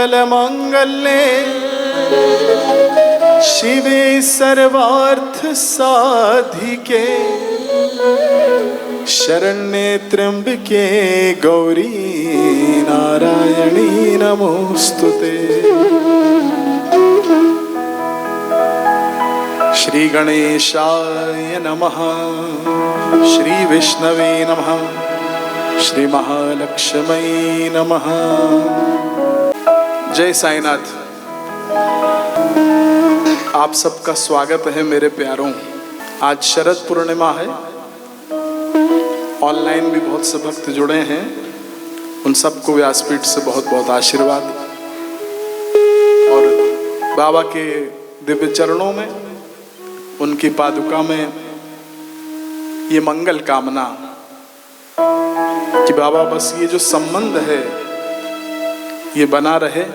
सर्वमङ्गलमाङ्गल्ये शिवे सर्वार्थसाधिके शरण्ये त्र्यंबके गौरी नारायणी नमोस्तुते। श्री गणेशाय नमः, श्री विष्णवे नमः, श्री महालक्ष्मी नमः। जय साईनाथ। आप सबका स्वागत है मेरे प्यारों। आज शरद पूर्णिमा है। ऑनलाइन भी बहुत से भक्त जुड़े हैं, उन सबको व्यासपीठ से बहुत बहुत आशीर्वाद। और बाबा के दिव्य चरणों में, उनकी पादुका में ये मंगल कामना कि बाबा बस ये जो संबंध है ये बना रहे,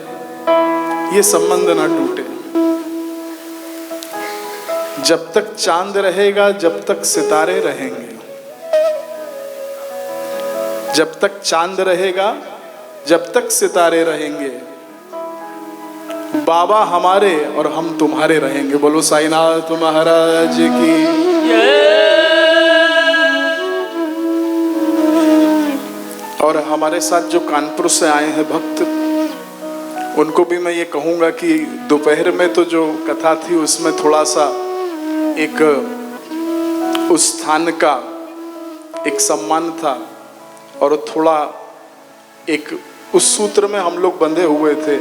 ये संबंध ना टूटे। जब तक चांद रहेगा, जब तक सितारे रहेंगे, जब तक चांद रहेगा, जब तक सितारे रहेंगे, बाबा हमारे और हम तुम्हारे रहेंगे। बोलो साईनाथ महाराज की। और हमारे साथ जो कानपुर से आए हैं भक्त, उनको भी मैं ये कहूँगा कि दोपहर में तो जो कथा थी उसमें थोड़ा सा एक उस स्थान का एक सम्मान था और थोड़ा एक उस सूत्र में हम लोग बंधे हुए थे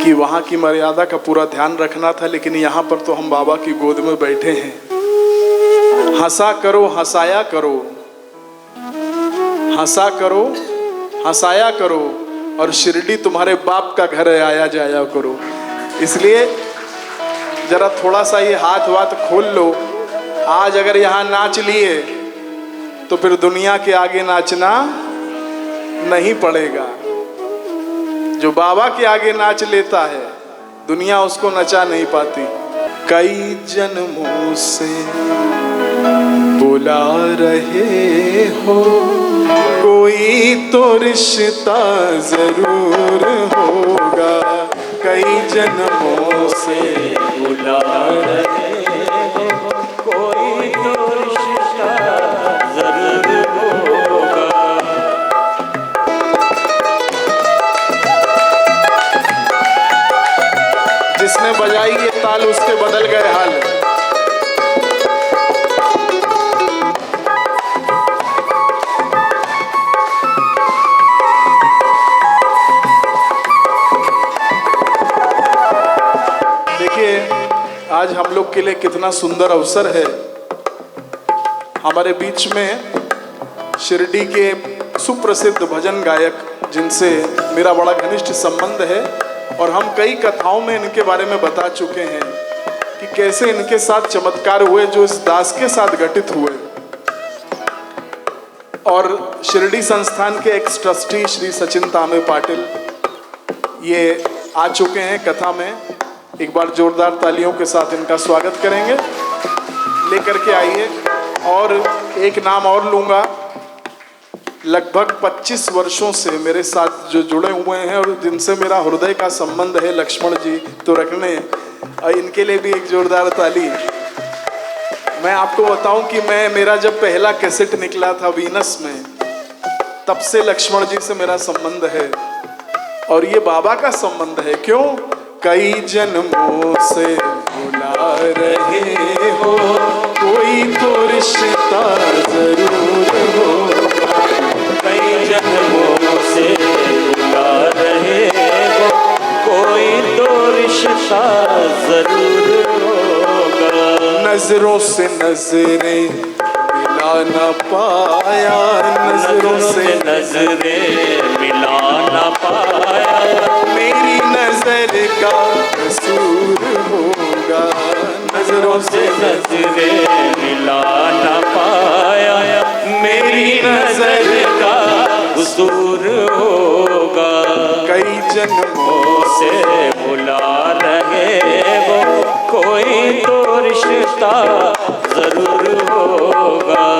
कि वहाँ की मर्यादा का पूरा ध्यान रखना था। लेकिन यहाँ पर तो हम बाबा की गोद में बैठे हैं। हंसा करो, हंसाया करो, हंसा करो, हंसाया करो, और शिरडी तुम्हारे बाप का घर है, आया जाया करो। इसलिए जरा थोड़ा सा ये हाथ वाथ खोल लो। आज अगर यहाँ नाच लिए तो फिर दुनिया के आगे नाचना नहीं पड़ेगा। जो बाबा के आगे नाच लेता है, दुनिया उसको नचा नहीं पाती। कई जन्मों से बुला रहे हो, कोई तो रिश्ता जरूर होगा। कई जन्मों से बुला रहे हो, कोई तो रिश्ता जरूर होगा। जिसने बजाई ये ताल उसके बदल गए हाल। आज हम लोग के लिए कितना सुंदर अवसर है। हमारे बीच में शिरडी के सुप्रसिद्ध भजन गायक, जिनसे मेरा बड़ा घनिष्ठ संबंध है और हम कई कथाओं में इनके बारे में बता चुके हैं कि कैसे इनके साथ चमत्कार हुए जो इस दास के साथ घटित हुए। और शिरडी संस्थान के एक्स ट्रस्टी श्री सचिन तांबे पाटिल ये आ चुके हैं कथा में। एक बार जोरदार तालियों के साथ इनका स्वागत करेंगे। लेकर के आइए। और एक नाम और लूंगा, लगभग 25 वर्षों से मेरे साथ जो जुड़े हुए हैं और जिनसे मेरा हृदय का संबंध है, लक्ष्मण जी तो रखने, इनके लिए भी एक जोरदार ताली। मैं आपको बताऊं कि मेरा जब पहला कैसेट निकला था वीनस में, तब से लक्ष्मण जी से मेरा संबंध है और ये बाबा का संबंध है। क्यों? कई जन्मों से बुला रहे हो, कोई तो रिश्ता जरूर होगा। कई जन्मों से बुला रहे हो, कोई तो रिश्ता जरूर होगा। नजरों से नजरें मिला ना पाया, नजरों से नजरें मिला ना पाया, मेरी नजर का कसूर होगा। नजरों से नजरें मिला ना पाया, मेरी नजर का कसूर होगा। कई जन्मों से बुला रहे हो, कोई तो रिश्ता जरूर होगा।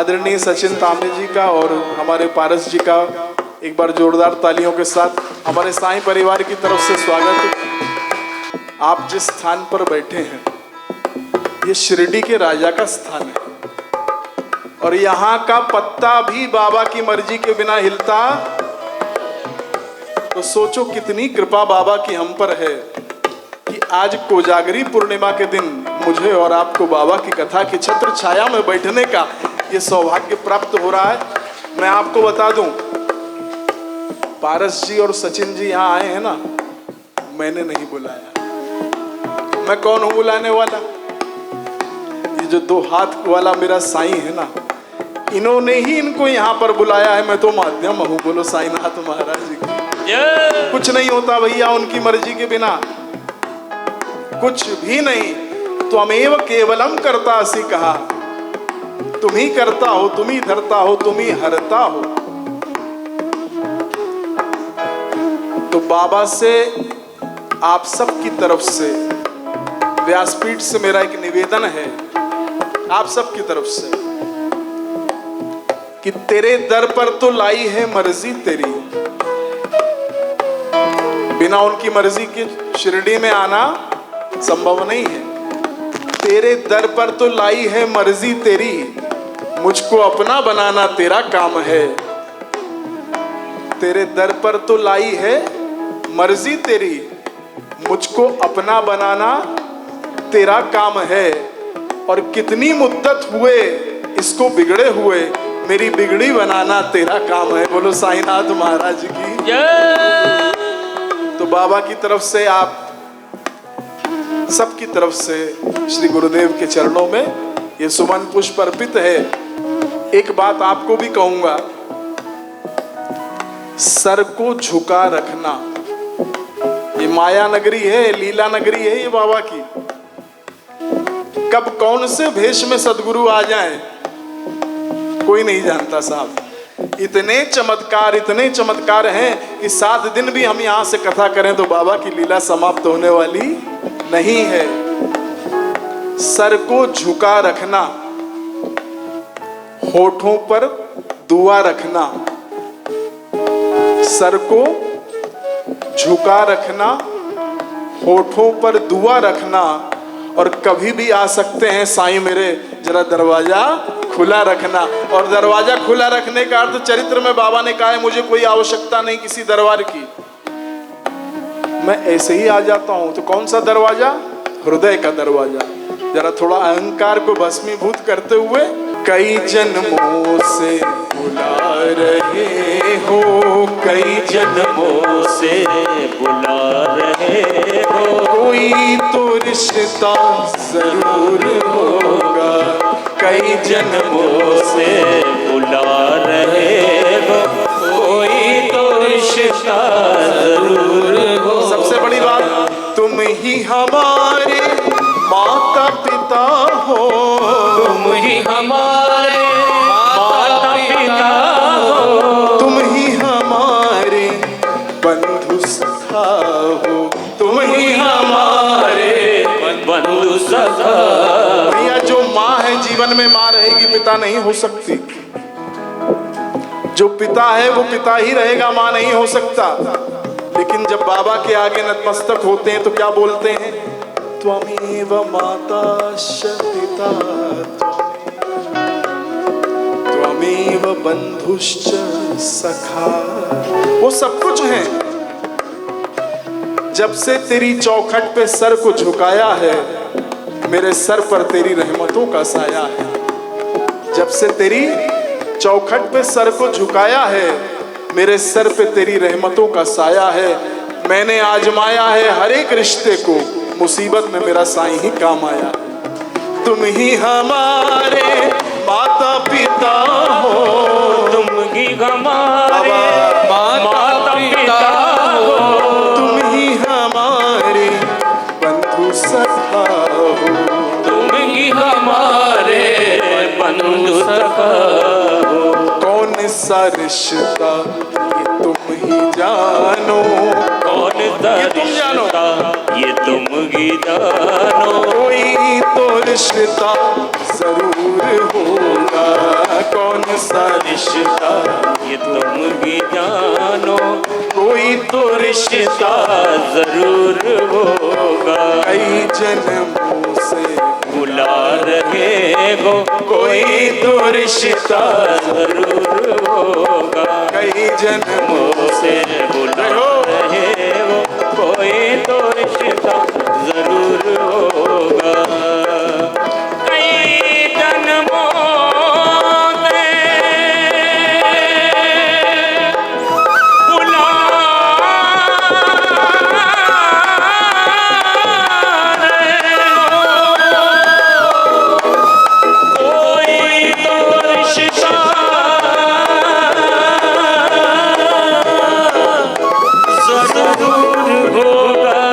आदरणीय सचिन तांबे जी का और हमारे पारस जी का एक बार जोरदार तालियों के साथ हमारे साईं परिवार की तरफ से स्वागत। आप जिस स्थान पर बैठे हैं ये शिरडी के राजा का स्थान है और यहाँ का पत्ता भी बाबा की मर्जी के बिना हिलता, तो सोचो कितनी कृपा बाबा की हम पर है कि आज कोजागरी पूर्णिमा के दिन मुझे और आपको बाबा की कथा की छत्र छाया में बैठने का ये सौभाग्य प्राप्त हो रहा है। मैं आपको बता दूं, पारस जी और सचिन जी यहाँ आए हैं ना, मैंने नहीं बुलाया। मैं कौन हूं बुलाने वाला? ये जो दो हाथ वाला मेरा साईं है ना, इन्होंने ही इनको यहाँ पर बुलाया है। मैं तो माध्यम हूं। बोलो साईनाथ महाराज जी की। कुछ नहीं होता भैया उनकी मर्जी के बिना, कुछ भी नहीं। त्वमेव केवलम कर्तासि कहा, तुम ही करता हो, तुम ही धरता हो, तुम ही हरता हो। तो बाबा से आप सब की तरफ से, व्यासपीठ से मेरा एक निवेदन है आप सब की तरफ से कि तेरे दर पर तो लाई है मर्जी तेरी, बिना उनकी मर्जी के शिरडी में आना संभव नहीं है। तेरे दर पर तो लाई है मर्जी तेरी, मुझको अपना बनाना तेरा काम है। तेरे दर पर तो लाई है मर्जी तेरी, मुझको अपना बनाना तेरा काम है। और कितनी मुद्दत हुए इसको बिगड़े हुए, मेरी बिगड़ी बनाना तेरा काम है। बोलो साईनाथ महाराज की। तो बाबा की तरफ से, आप सबकी तरफ से श्री गुरुदेव के चरणों में ये सुमन पुष्प अर्पित है। एक बात आपको भी कहूंगा, सर को झुका रखना। ये माया नगरी है, लीला नगरी है ये बाबा की। कब कौन से भेष में सदगुरु आ जाएं कोई नहीं जानता साहब। इतने चमत्कार हैं कि 7 दिन भी हम यहां से कथा करें तो बाबा की लीला समाप्त होने वाली नहीं है। सर को झुका रखना, होठों पर दुआ रखना। सर को झुका रखना, होठों पर दुआ रखना, और कभी भी आ सकते हैं साईं मेरे, जरा दरवाजा खुला रखना। और दरवाजा खुला रखने का अर्थ चरित्र में बाबा ने कहा है, मुझे कोई आवश्यकता नहीं किसी दरबार की, मैं ऐसे ही आ जाता हूं। तो कौन सा दरवाजा? हृदय का दरवाजा। जरा थोड़ा अहंकार को भस्मीभूत करते हुए, कई जन्मों से बुला रहे हो, कई जन्मों से बुला रहे हो, कोई तो रिश्ता जरूर होगा। कई जन्मों से बुला रहे हो, कोई तो रिश्ता जरूर हो। सबसे बड़ी बात, तुम ही हमारे माता पिता हो, तुम ही हमारे माता पिता हो, तुम ही हमारे बंधु सखा हो, तुम ही हमारे बंधु सखा। भैया जो माँ है जीवन में माँ रहेगी, पिता नहीं हो सकती। जो पिता है वो पिता ही रहेगा, माँ नहीं हो सकता। लेकिन जब बाबा के आगे नतमस्तक होते हैं तो क्या बोलते हैं? त्वमेव माता पिता त्वमेव बंधुश्च सखा। वो सब कुछ है। जब से तेरी चौखट पे सर को झुकाया है, मेरे सर पर तेरी रहमतों का साया है। जब से तेरी चौखट पे सर को झुकाया है, मेरे सर पे तेरी रहमतों का साया है। मैंने आजमाया है हर एक रिश्ते को, मुसीबत में मेरा साईं ही काम आया। तुम ही हमारे माता पिता हो, तुम ही हमारे माता पिता हो, तुम ही हमारे बंधु सखा हो, तुम ही हमारे बंधु सखा हो। कौन सा रिश्ता ये तुम ही जानो, कौन सा ये तुम जानो, रिश्ता ये तुम ही जानो, कोई तो रिश्ता जरूर होगा। होगा, कौन सा रिश्ता ये तुम ही जानो, कोई तो रिश्ता जरूर होगा। कई जन्मों से बुला रहे हो, कोई तो रिश्ता जरूर होगा। कई जन्मों से बुला रहे हो, कोई तो रिश्ता जरूर होगा। कई जन्मों से बुला रहे हो, कोई तो रिश्ता जरूर होगा।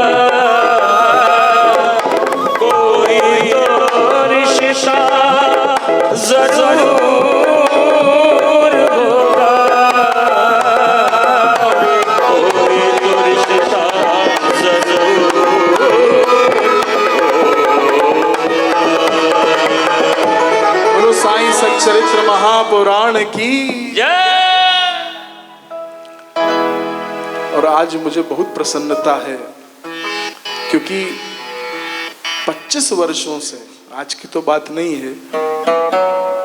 कोई तो रिश्ता जरूर होगा। कोई तो रिश्ता जरूर बोलो साईं सच्चरित्र महापुराण की। जय। और आज मुझे बहुत प्रसन्नता है क्योंकि 25 वर्षों से, आज की तो बात नहीं है,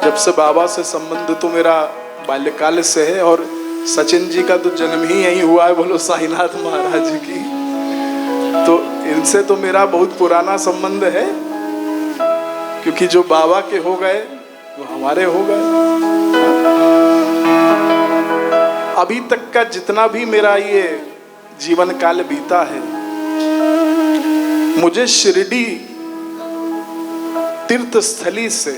जब से बाबा से संबंध तो मेरा बाल्यकाल से है और सचिन जी का तो जन्म ही यही हुआ है, बोलो साईनाथ महाराज की। तो इनसे तो मेरा बहुत पुराना संबंध है क्योंकि जो बाबा के हो गए वो हमारे हो गए। अभी तक का जितना भी मेरा ये जीवन काल बीता है, मुझे शिरडी तीर्थ स्थली से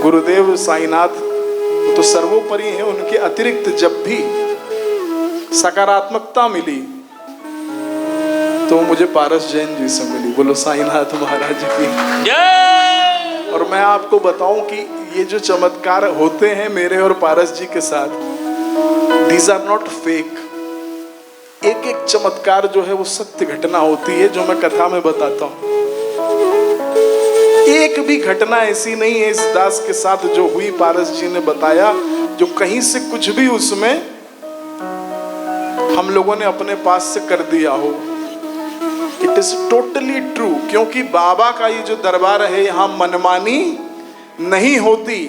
गुरुदेव साईनाथ वो तो सर्वोपरि है, उनके अतिरिक्त जब भी सकारात्मकता मिली तो मुझे पारस जैन जी से मिली, बोलो साईनाथ महाराज की। जय। और मैं आपको बताऊं कि ये जो चमत्कार होते हैं मेरे और पारस जी के साथ, दीज आर नॉट फेक। एक एक चमत्कार जो है वो सत्य घटना होती है जो मैं कथा में बताता हूं। एक भी घटना ऐसी नहीं है इस दास के साथ जो हुई, पारस जी ने बताया, जो कहीं से कुछ भी उसमें हम लोगों ने अपने पास से कर दिया हो। इट इज टोटली ट्रू, क्योंकि बाबा का ये जो दरबार है यहाँ मनमानी नहीं होती,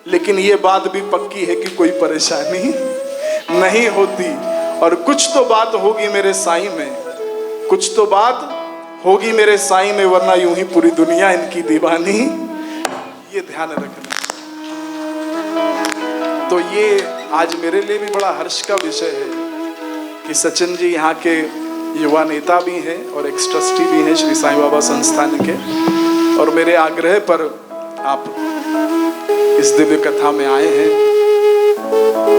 लेकिन ये बात भी पक्की है कि कोई परेशानी नहीं होती। और कुछ तो बात होगी मेरे साईं में, कुछ तो बात होगी मेरे साईं में, वरना यूं ही पूरी दुनिया इनकी दीवानी, ये ध्यान रखना। तो ये आज मेरे लिए भी बड़ा हर्ष का विषय है कि सचिन जी यहाँ के युवा नेता भी हैं और एक्स ट्रस्टी भी हैं श्री साईं बाबा संस्थान के, और मेरे आग्रह पर आप इस दिव्य कथा में आए हैं।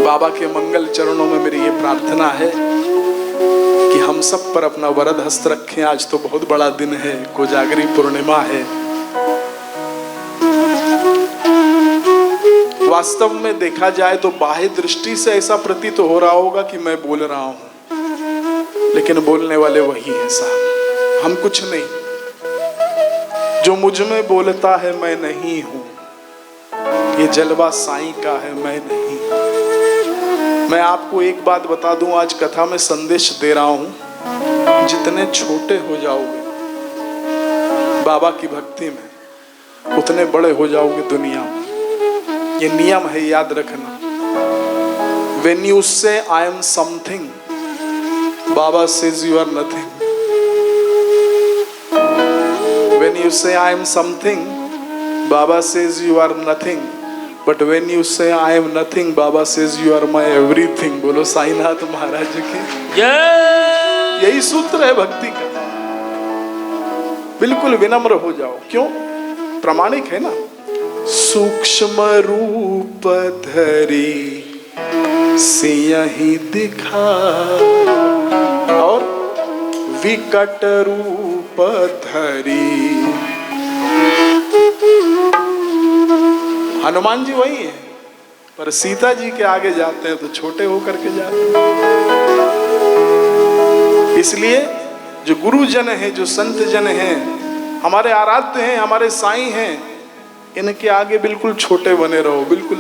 बाबा के मंगल चरणों में मेरी ये प्रार्थना है कि हम सब पर अपना वरद हस्त रखें। आज तो बहुत बड़ा दिन है, कोजागरी पूर्णिमा है। वास्तव में देखा जाए तो बाह्य दृष्टि से ऐसा प्रतीत हो रहा होगा कि मैं बोल रहा हूं, लेकिन बोलने वाले वही हैं साहब, हम कुछ नहीं। जो मुझ में बोलता है मैं नहीं हूं, ये जलवा साईं का है, मैं नहीं। मैं आपको एक बात बता दूं, आज कथा में संदेश दे रहा हूं, जितने छोटे हो जाओगे बाबा की भक्ति में, उतने बड़े हो जाओगे दुनिया में। ये नियम है, याद रखना। When you say I am something, Baba says you are nothing. When you say I am something, Baba says you are nothing. But when you say I am nothing, Baba says you are my everything. बोलो साईनाथ महाराज की जय। यही सूत्र है भक्ति का। बिल्कुल विनम्र हो जाओ, क्यों? प्रामाणिक है ना। सूक्ष्म रूप धरी सियहि दिखा, और विकट रूप धरी। हनुमान जी वही है, पर सीता जी के आगे जाते हैं तो छोटे होकर के जाते हैं। इसलिए जो गुरुजन है, जो संत जन हैं, हमारे आराध्य हैं, हमारे साईं हैं, इनके आगे बिल्कुल छोटे बने रहो, बिल्कुल।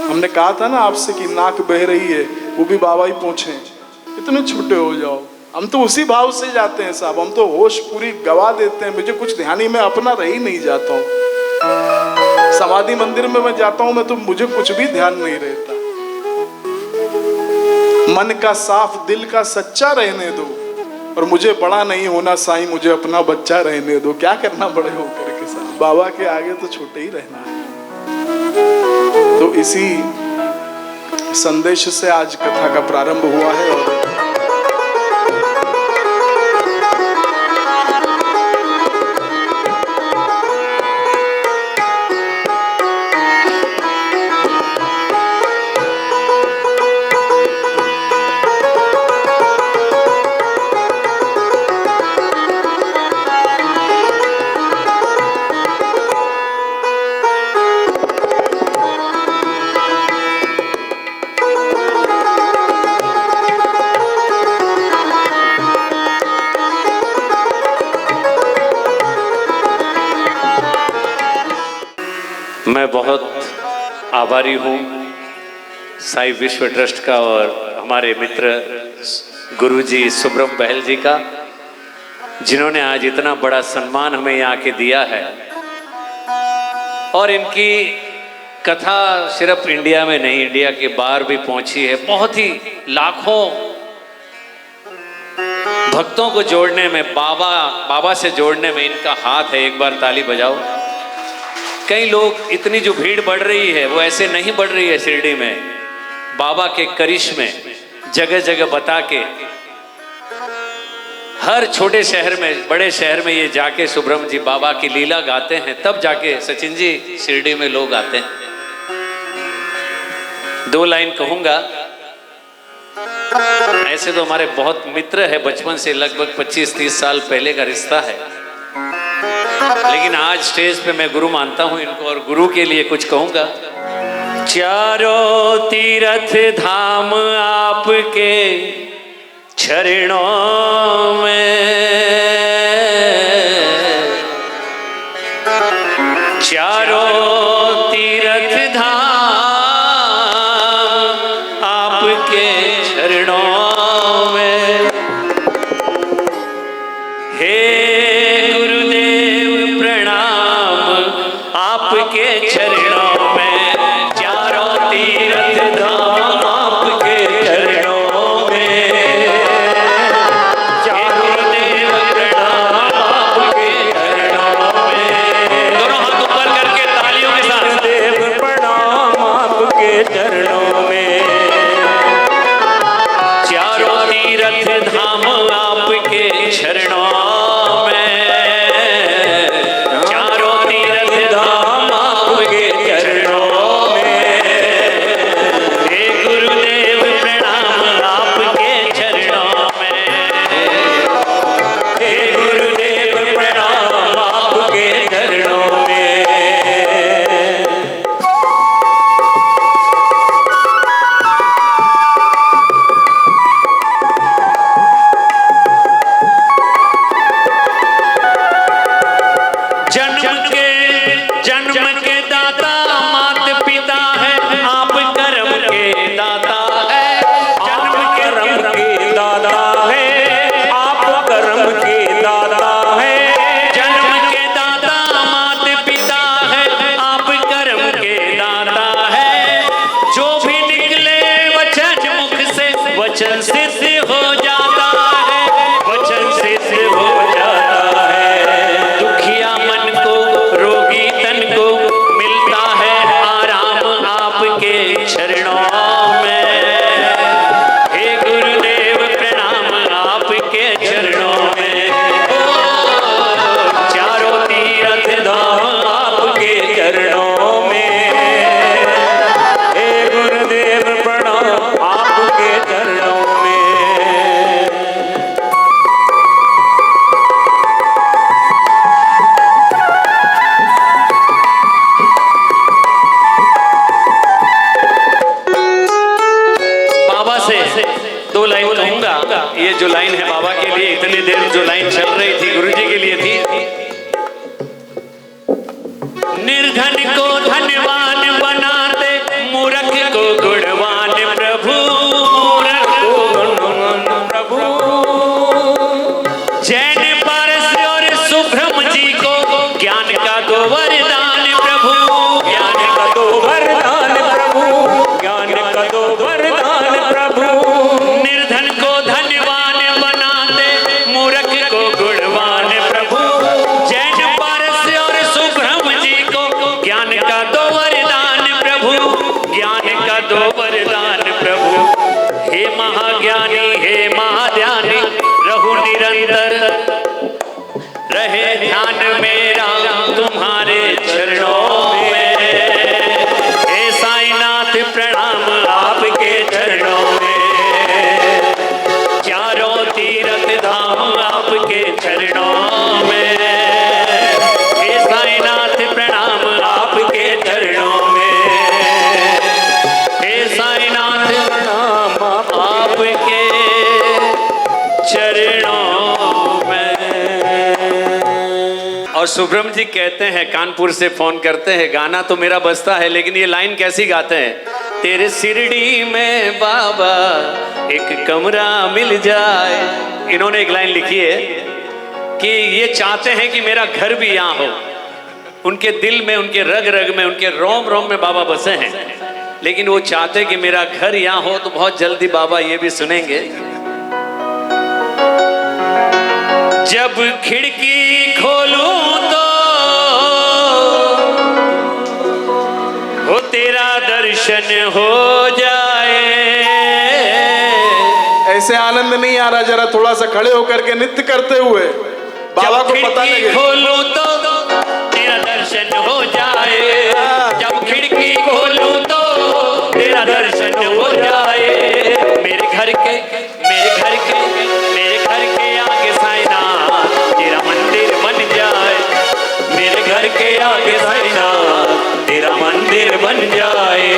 हमने कहा था ना आपसे कि नाक बह रही है, वो भी बाबा ही पूछे, इतने छोटे हो जाओ। हम तो उसी भाव से जाते हैं साहब, हम तो होश पूरी गवा देते हैं। मुझे कुछ ध्यान ही में अपना रह ही नहीं जाता हूँ। समाधि मंदिर में मैं जाता हूँ, मैं तो मुझे कुछ भी ध्यान नहीं रहता। मन का साफ, दिल का सच्चा रहने दो, और मुझे बड़ा नहीं होना साईं, मुझे अपना बच्चा रहने दो। क्या करना बड़े होकर के साहब, बाबा के आगे तो छोटे ही रहना है। तो इसी संदेश से आज कथा का प्रारंभ हुआ है। और मैं बहुत आभारी हूँ साईं विश्व ट्रस्ट का और हमारे मित्र गुरुजी सुब्रम बहल जी का, जिन्होंने आज इतना बड़ा सम्मान हमें यहाँ के दिया है। और इनकी कथा सिर्फ इंडिया में नहीं, इंडिया के बाहर भी पहुँची है। बहुत ही लाखों भक्तों को जोड़ने में, बाबा से जोड़ने में इनका हाथ है। एक बार ताली बजाओ। कई लोग, इतनी जो भीड़ बढ़ रही है वो ऐसे नहीं बढ़ रही है शिरडी में, बाबा के करिश्मे जगह जगह बता के हर छोटे शहर में, बड़े शहर में ये जाके सुब्रम जी बाबा की लीला गाते हैं, तब जाके सचिन जी शिरडी में लोग आते हैं। 2 लाइन कहूंगा। ऐसे तो हमारे बहुत मित्र है, बचपन से लगभग 25-30 साल पहले का रिश्ता है, लेकिन आज स्टेज पे मैं गुरु मानता हूं इनको, और गुरु के लिए कुछ कहूंगा। चारों तीर्थ धाम आपके चरणों में, चारों तीर्थ धाम आपके चरणों में। हे आपके चरणों में, चारों तीर्थ धाम आपके चरणों में। गुरुदेव प्रणाम आपके चरणों में। दोनों हाथ ऊपर करके तालियों के साथ, गुरुदेव प्रणाम आपके चरणों में। चारों तीर्थ धाम आपके चरणों में, वचन सिद्ध हो जाता है, वचन सिद्ध हो जाता है। दुखिया मन को, रोगी तन को मिलता है आराम आपके चरणों में। हे गुरुदेव प्रणाम आपके चरणों में। चारों तीर्थ धाम आपके चरणों में। हे गुरुदेव प्रणाम आपके चरणों में। बाबा से 2 लाइन कहूंगा। ये जो लाइन है बाबा के लिए, इतनी देर जो लाइन चल रही थी गुरुजी के लिए थी। निर्धन को धनवान बनाते, मूर्ख को गुणवान प्रभु, मूर्ख को गुणवान प्रभु। जैन पारस और सुभ्रम जी को ज्ञान का दो वरदान प्रभु, ज्ञान का दो वरदान प्रभु, ज्ञान का दो वरदान प्रभु। निर्धन को धनवान बनाते, मूर्ख को गुणवान प्रभु। जैन पारस और सुभ्रम जी को ज्ञान का दो वरदान प्रभु, ज्ञान का दो वरदान प्रभु। हे महाज्ञानी, हे महाध्यानी, रहु निरंतर रहे ध्यान मेरा तुम्हारे चरणों में। हे साईनाथ प्रणाम आपके चरणों में, चारों तीर्थ धाम आपके चरणों में। हे साईनाथ प्रणाम आपके चरणों में, हे साईनाथ प्रणाम आपके चरणों में। और सुब्रम जी कहते हैं, कानपुर से फोन करते हैं, गाना तो मेरा बजता है लेकिन ये लाइन कैसी गाते हैं? तेरे शिरडी में बाबा एक कमरा मिल जाए। इन्होंने एक लाइन लिखी है कि ये चाहते हैं कि मेरा घर भी यहाँ हो। उनके दिल में, उनके रग रग में, उनके रोम रोम में बाबा बसे हैं, लेकिन वो चाहते कि मेरा घर यहाँ हो। तो बहुत जल्दी बाबा ये भी सुनेंगे। जब खिड़की खोलूं तो हो तेरा दर्शन हो जाए। ऐसे आनंद नहीं आ रहा, जरा थोड़ा सा खड़े होकर के नृत्य करते हुए बाबा को पता लगे। खोलूं तो तेरा दर्शन हो जाए, जब खिड़की खोलूं तो तेरा दर्शन हो जाए। मेरे घर के आगे साईनाथ तेरा मंदिर बन जाए। मेरे घर के आगे साईनाथ तेरा मंदिर बन जाए।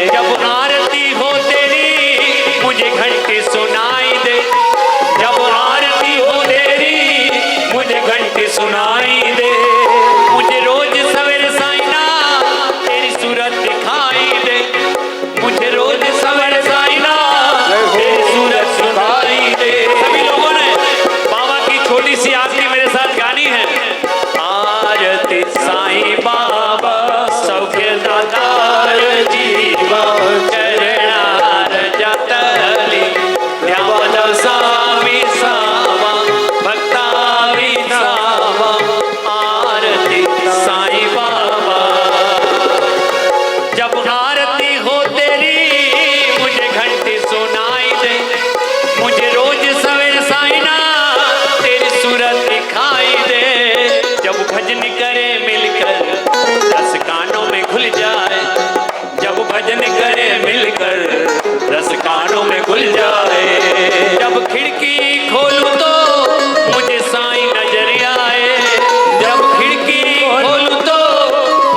जब आरती हो तेरी मुझे घंटी सुनाई दे, जब आरती हो तेरी मुझे घंटी सुनाई दे। मुझे रोज सवेरे साईनाथ तेरी सूरत दिखाई दे, मुझे रोज सवेरे साईनाथ तेरी सूरत सुनाई दे। सभी लोगों ने बाबा की छोटी सी आरती मेरे साथ गानी है। आरती साईं बाबा सौख्य दातार जीवा, चरणार जतली ध्यान सावी सावा, भक्ता विसावा। आरती साईं बाबा, जब आरती हो तेरी मुझे घंटी सुनाई दे, मुझे रोज सवेरे साईनाथ तेरी सूरत दिखाई दे। जब भजन करे मिलकर रस कानों में घुल जाए, जब भजन करे मिलकर रस कानों में घुल जाए। जब खिड़की खोलूं तो मुझे साईं नजर आए, जब खिड़की खोलूं तो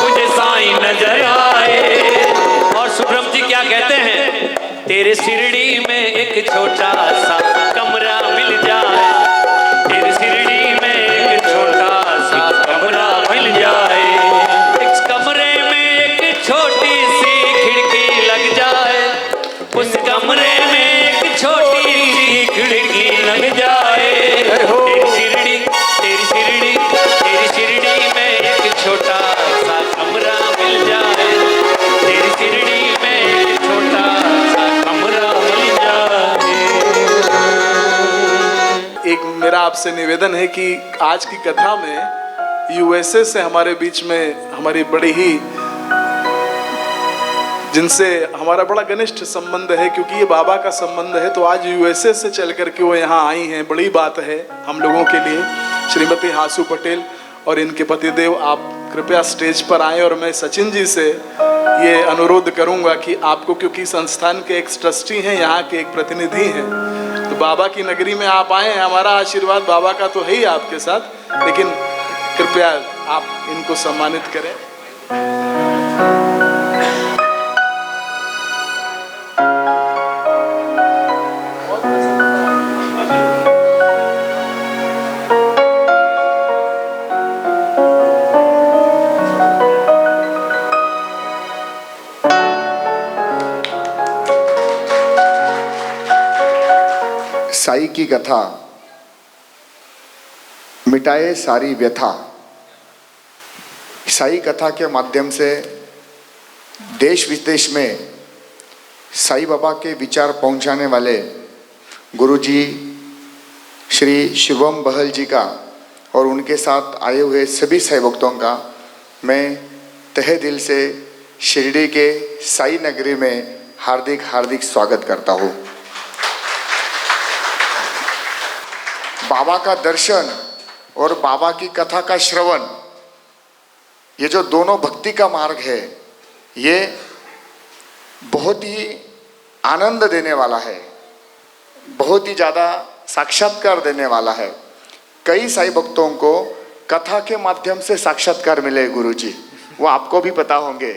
मुझे साईं नजर आए। और सुब्रम जी क्या कहते हैं? तेरे शिरडी में एक छोटा सा कमरा मिल जाए, तेरे शिरडी में एक छोटा सा कमरा मिल जाए। इस कमरे में एक छोटी सी खिड़की लग जाए, उस कमरे में एक छोटी सी खिड़की लग जाए। तेरी शिरडी में एक छोटा सा कमरा मिल जाए, तेरी शिरडी में एक छोटा सा कमरा मिल जाए। एक मेरा आपसे निवेदन है कि आज की कथा में यूएसए से हमारे बीच में हमारी बड़ी ही, जिनसे हमारा बड़ा घनिष्ठ संबंध है, क्योंकि ये बाबा का संबंध है, तो आज यूएसए से चल करके वो यहाँ आई हैं। बड़ी बात है हम लोगों के लिए। श्रीमती हासू पटेल और इनके पतिदेव, आप कृपया स्टेज पर आएं। और मैं सचिन जी से ये अनुरोध करूंगा कि आपको, क्योंकि संस्थान के एक ट्रस्टी हैं, यहाँ के एक प्रतिनिधि हैं, तो बाबा की नगरी में आप आए हैं। हमारा आशीर्वाद बाबा का तो है ही आपके साथ, लेकिन कृपया आप इनको सम्मानित करें। साई की कथा मिटाए सारी व्यथा। साई कथा के माध्यम से देश विदेश में साई बाबा के विचार पहुंचाने वाले गुरुजी श्री शिवम बहल जी का और उनके साथ आए हुए सभी साई भक्तों का मैं तहे दिल से शिरडी के साई नगरी में हार्दिक हार्दिक स्वागत करता हूँ। बाबा का दर्शन और बाबा की कथा का श्रवण, ये जो दोनों भक्ति का मार्ग है, ये बहुत ही आनंद देने वाला है, बहुत ही ज़्यादा साक्षात्कार देने वाला है। कई साई भक्तों को कथा के माध्यम से साक्षात्कार मिले गुरुजी, वो आपको भी पता होंगे।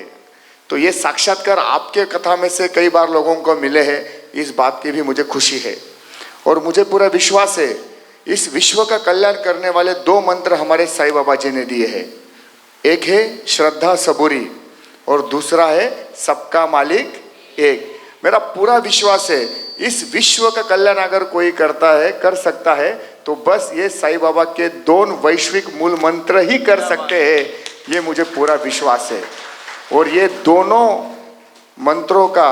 तो ये साक्षात्कार आपके कथा में से कई बार लोगों को मिले हैं, इस बात की भी मुझे खुशी है। और मुझे पूरा विश्वास है, इस विश्व का कल्याण करने वाले दो मंत्र हमारे साई बाबा जी ने दिए हैं। एक है श्रद्धा सबूरी और दूसरा है सबका मालिक एक। मेरा पूरा विश्वास है, इस विश्व का कल्याण अगर कोई करता है, कर सकता है, तो बस ये साई बाबा के दोनों वैश्विक मूल मंत्र ही कर सकते हैं, ये मुझे पूरा विश्वास है। और ये दोनों मंत्रों का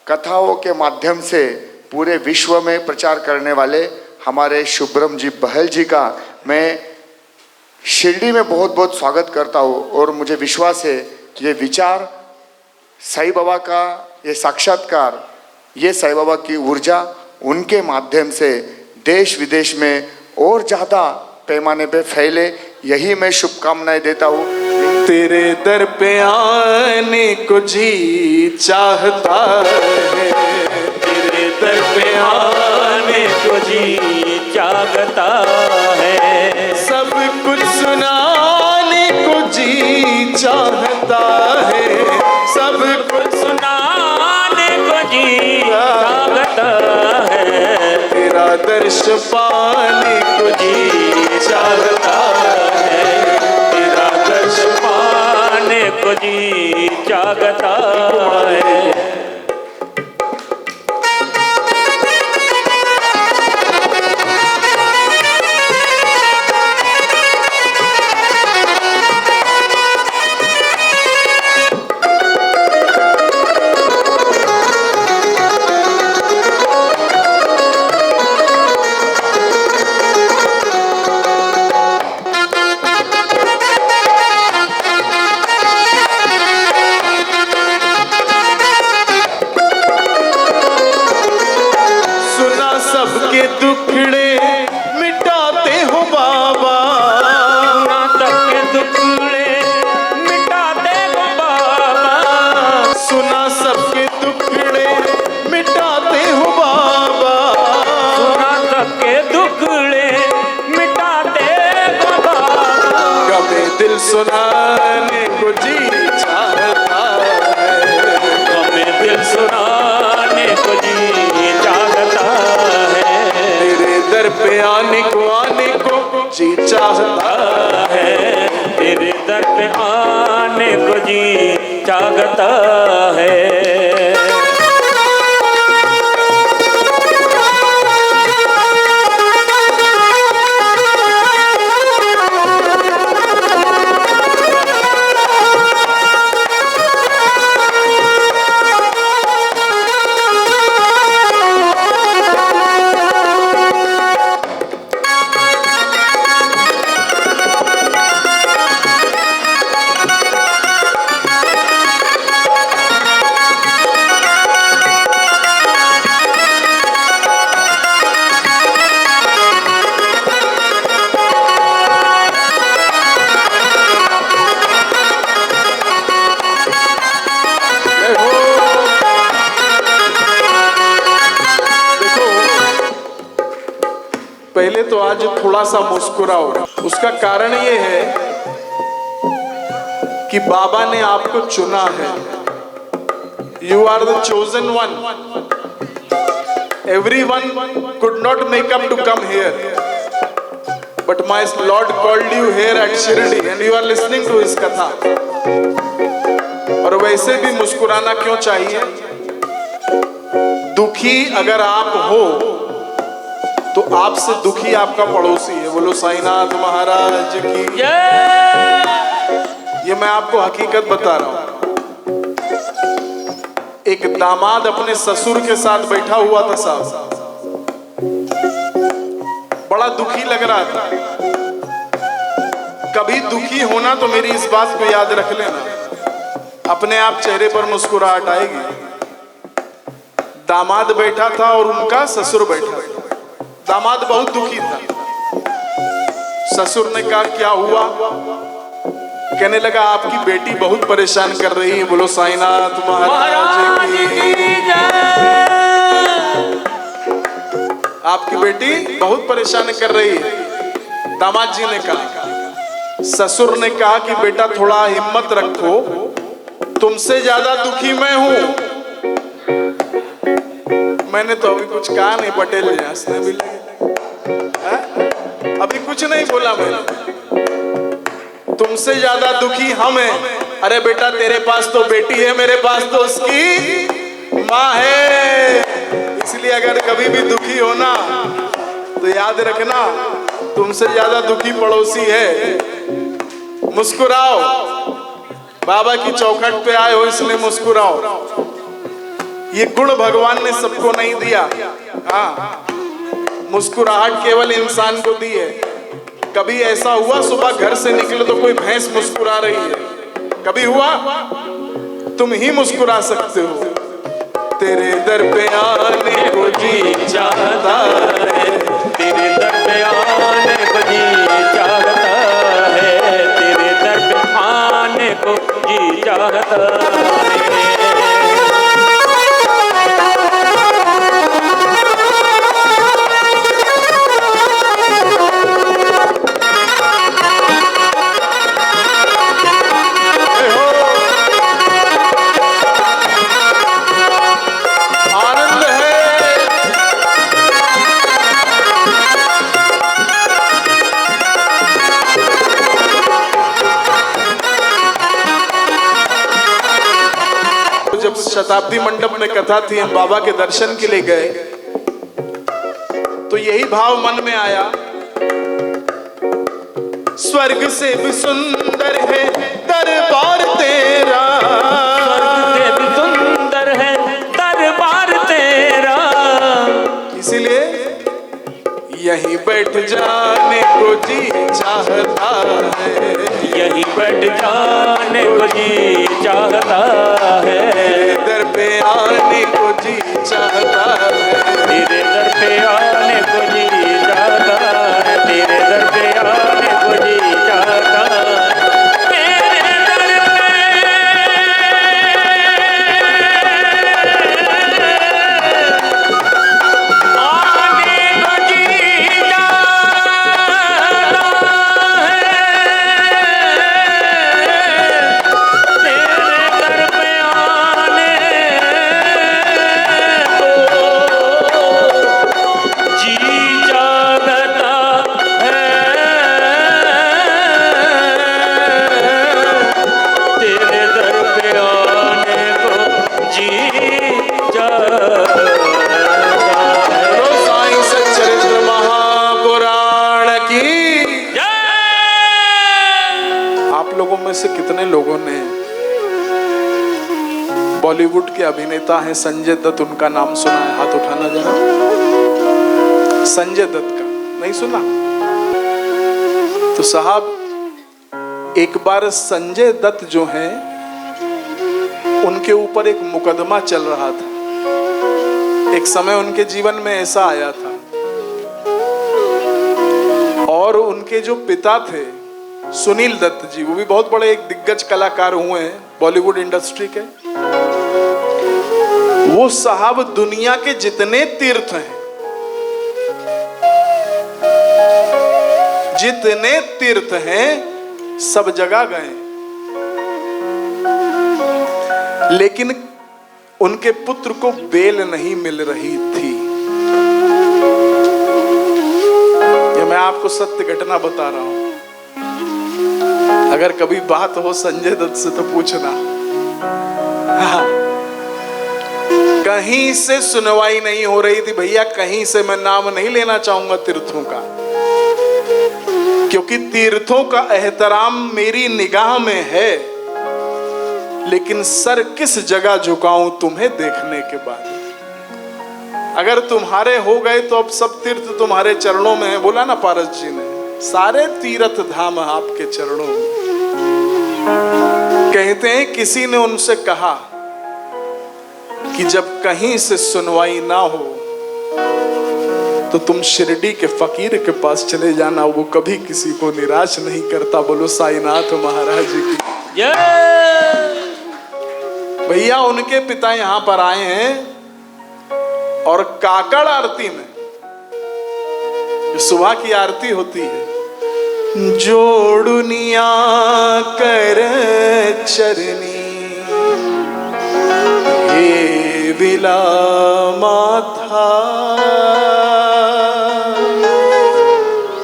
कथाओं के माध्यम से पूरे विश्व में प्रचार करने वाले हमारे शुभ्रम जी बहल जी का मैं शिरडी में बहुत बहुत स्वागत करता हूँ। और मुझे विश्वास है, ये विचार साई बाबा का, ये साक्षात्कार, ये साई बाबा की ऊर्जा उनके माध्यम से देश विदेश में और ज़्यादा पैमाने पे फैले, यही मैं शुभकामनाएं देता हूँ। तेरे दर पे आने को जी चाहता है, तेरे दर पे आने को जी चाहता है, सब कुछ सुनाने को जी चाहता है, सब कुछ सुनाने को जी चाहता है, तेरा दर्श पाने को जी चाहता है, तेरा दर्श पाने को जी चाहता है। सबके दुखड़े मिटाते हो बाबा, सबके दुखड़े मिटाते हो बाबा, सुना सबके दुखड़े मिटाते हो बाबा, सुना सबके दुखड़े मिटाते हो बाबा, गमे दिल सुनाने को जी चाहता है, गमे दिल सुनाने को जी चाहता है, तेरे दर पे आने को जी चाहता है, तेरे दर पे आने को जी चाहता है। पहले तो आज थोड़ा सा मुस्कुराओ, उसका कारण ये है कि बाबा ने आपको चुना है। You are the chosen one. Everyone could not make up to come here, but my Lord called you here at Shirdi and you are listening to his कथा। और वैसे भी मुस्कुराना क्यों चाहिए? दुखी अगर आप हो तो आपसे दुखी आपका पड़ोसी है। बोलो साईनाथ महाराज की। ये मैं आपको हकीकत बता रहा हूं। एक दामाद अपने ससुर के साथ बैठा हुआ था साहब, बड़ा दुखी लग रहा था। कभी दुखी होना तो मेरी इस बात को याद रख लेना, अपने आप चेहरे पर मुस्कुराहट आएगी। दामाद बैठा था और उनका ससुर बैठा था। दामाद बहुत दुखी था। ससुर ने कहा क्या हुआ? कहने लगा आपकी बेटी बहुत परेशान कर रही है। बोलो साईनाथ महाराज की। आपकी बेटी बहुत परेशान कर रही है। दामाद जी ने कहा। ससुर ने कहा कि बेटा थोड़ा हिम्मत रखो, तुमसे ज्यादा दुखी मैं हूं। मैंने तो अभी कुछ कहा नहीं, पटेल जी हंसने भी लगे। अभी कुछ नहीं बोला मैंने। तुमसे ज्यादा दुखी हम हैं। अरे बेटा तेरे पास तो बेटी है, मेरे पास तो उसकी माँ है। इसलिए अगर कभी भी दुखी होना तो याद रखना तुमसे ज्यादा दुखी पड़ोसी है। मुस्कुराओ, बाबा की चौखट पे आए हो इसलिए मुस्कुराओ। ये गुण भगवान ने सबको नहीं दिया। हाँ, मुस्कुराहट केवल इंसान को दी है। कभी ऐसा हुआ सुबह घर से निकले तो कोई भैंस मुस्कुरा रही है? कभी हुआ? तुम ही मुस्कुरा सकते हो। तेरे दर पे आने को जी चाहता है, तेरे दर पे आने को जी चाहता है, तेरे दर पे आने को जी चाहता है। आनंद है। जब शताब्दी मंडप में कथा थी, हम बाबा के दर्शन के लिए गए तो यही भाव मन में आया। स्वर्ग से भी सुंदर है दरबार तेरा, स्वर्ग से भी सुंदर है दरबार तेरा, इसीलिए यहीं बैठ जाने को जी चाहता है, यहीं बैठ जाने को जी चाहता है, दर पे आने को जी चाहता है। तेरे दर पे आने को जी चाहता है, तेरे दर पे आने को जी चाहता है, तेरे दर पे आने को जी चाहता है, तेरे दर पे आने को जी चाहता है, तेरे दर पे आने को जी चाहता है। बोलो साईं सच्चरित्र महापुराण की। जय। आप लोगों में से कितने लोगों ने बॉलीवुड के अभिनेता हैं संजय दत्त, उनका नाम सुना है? हाथ उठाना जरा। संजय दत्त का नहीं सुना? तो साहब एक बार संजय दत्त जो हैं उनके ऊपर एक मुकदमा चल रहा था। एक समय उनके जीवन में ऐसा आया था और उनके जो पिता थे सुनील दत्त जी, वो भी बहुत बड़े एक दिग्गज कलाकार हुए हैं बॉलीवुड इंडस्ट्री के। वो साहब दुनिया के जितने तीर्थ हैं, जितने तीर्थ हैं सब जगह गए, लेकिन उनके पुत्र को बेल नहीं मिल रही थी। ये मैं आपको सत्य घटना बता रहा हूं। अगर कभी बात हो संजय दत्त से तो पूछना। कहीं से सुनवाई नहीं हो रही थी भैया, कहीं से। मैं नाम नहीं लेना चाहूंगा तीर्थों का, क्योंकि तीर्थों का एहतराम मेरी निगाह में है, लेकिन सर किस जगह झुकाऊं तुम्हें देखने के बाद। अगर तुम्हारे हो गए तो अब सब तीर्थ तुम्हारे चरणों में है। बोला ना पारस जी ने, सारे तीर्थ धाम आपके चरणों में। कहते हैं किसी ने उनसे कहा कि जब कहीं से सुनवाई ना हो तो तुम शिरडी के फकीर के पास चले जाना, वो कभी किसी को निराश नहीं करता। बोलो साईनाथ महाराज जी की भैया। उनके पिता यहां पर आए हैं और काकड़ आरती में, जो सुबह की आरती होती है, जोड़ुनिया कर चरनी हे बिला माथा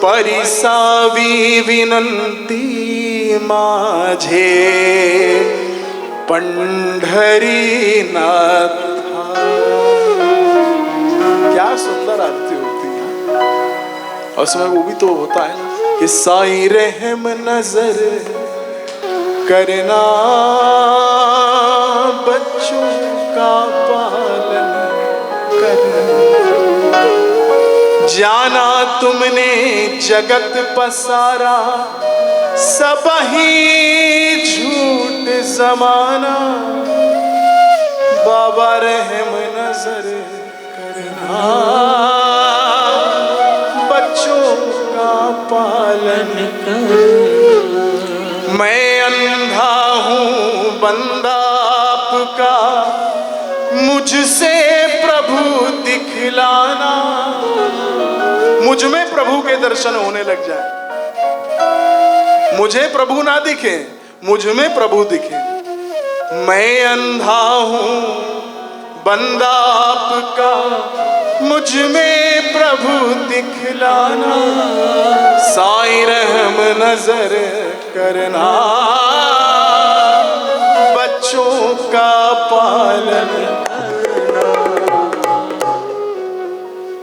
परिसावी विनंती माझे पंढरी नाथ। क्या सुंदर आरती होती है। और उसमें वो भी तो होता है ना कि साईं रहम नजर करना, बच्चों का पालन करना। जाना तुमने जगत पसारा, सब ही झूठ जमाना। बाबा रहम नजर करना, बच्चों का पालन करना। मैं अंधा हूँ बंदा आपका, मुझसे प्रभु दिखलाना। मुझ में प्रभु के दर्शन होने लग जाए। मुझे प्रभु ना दिखे, मुझ में प्रभु दिखे। मैं अंधा हूँ बंदा आपका, मुझ में प्रभु दिखलाना। साईं रहम नजर करना, बच्चों का पालन करना।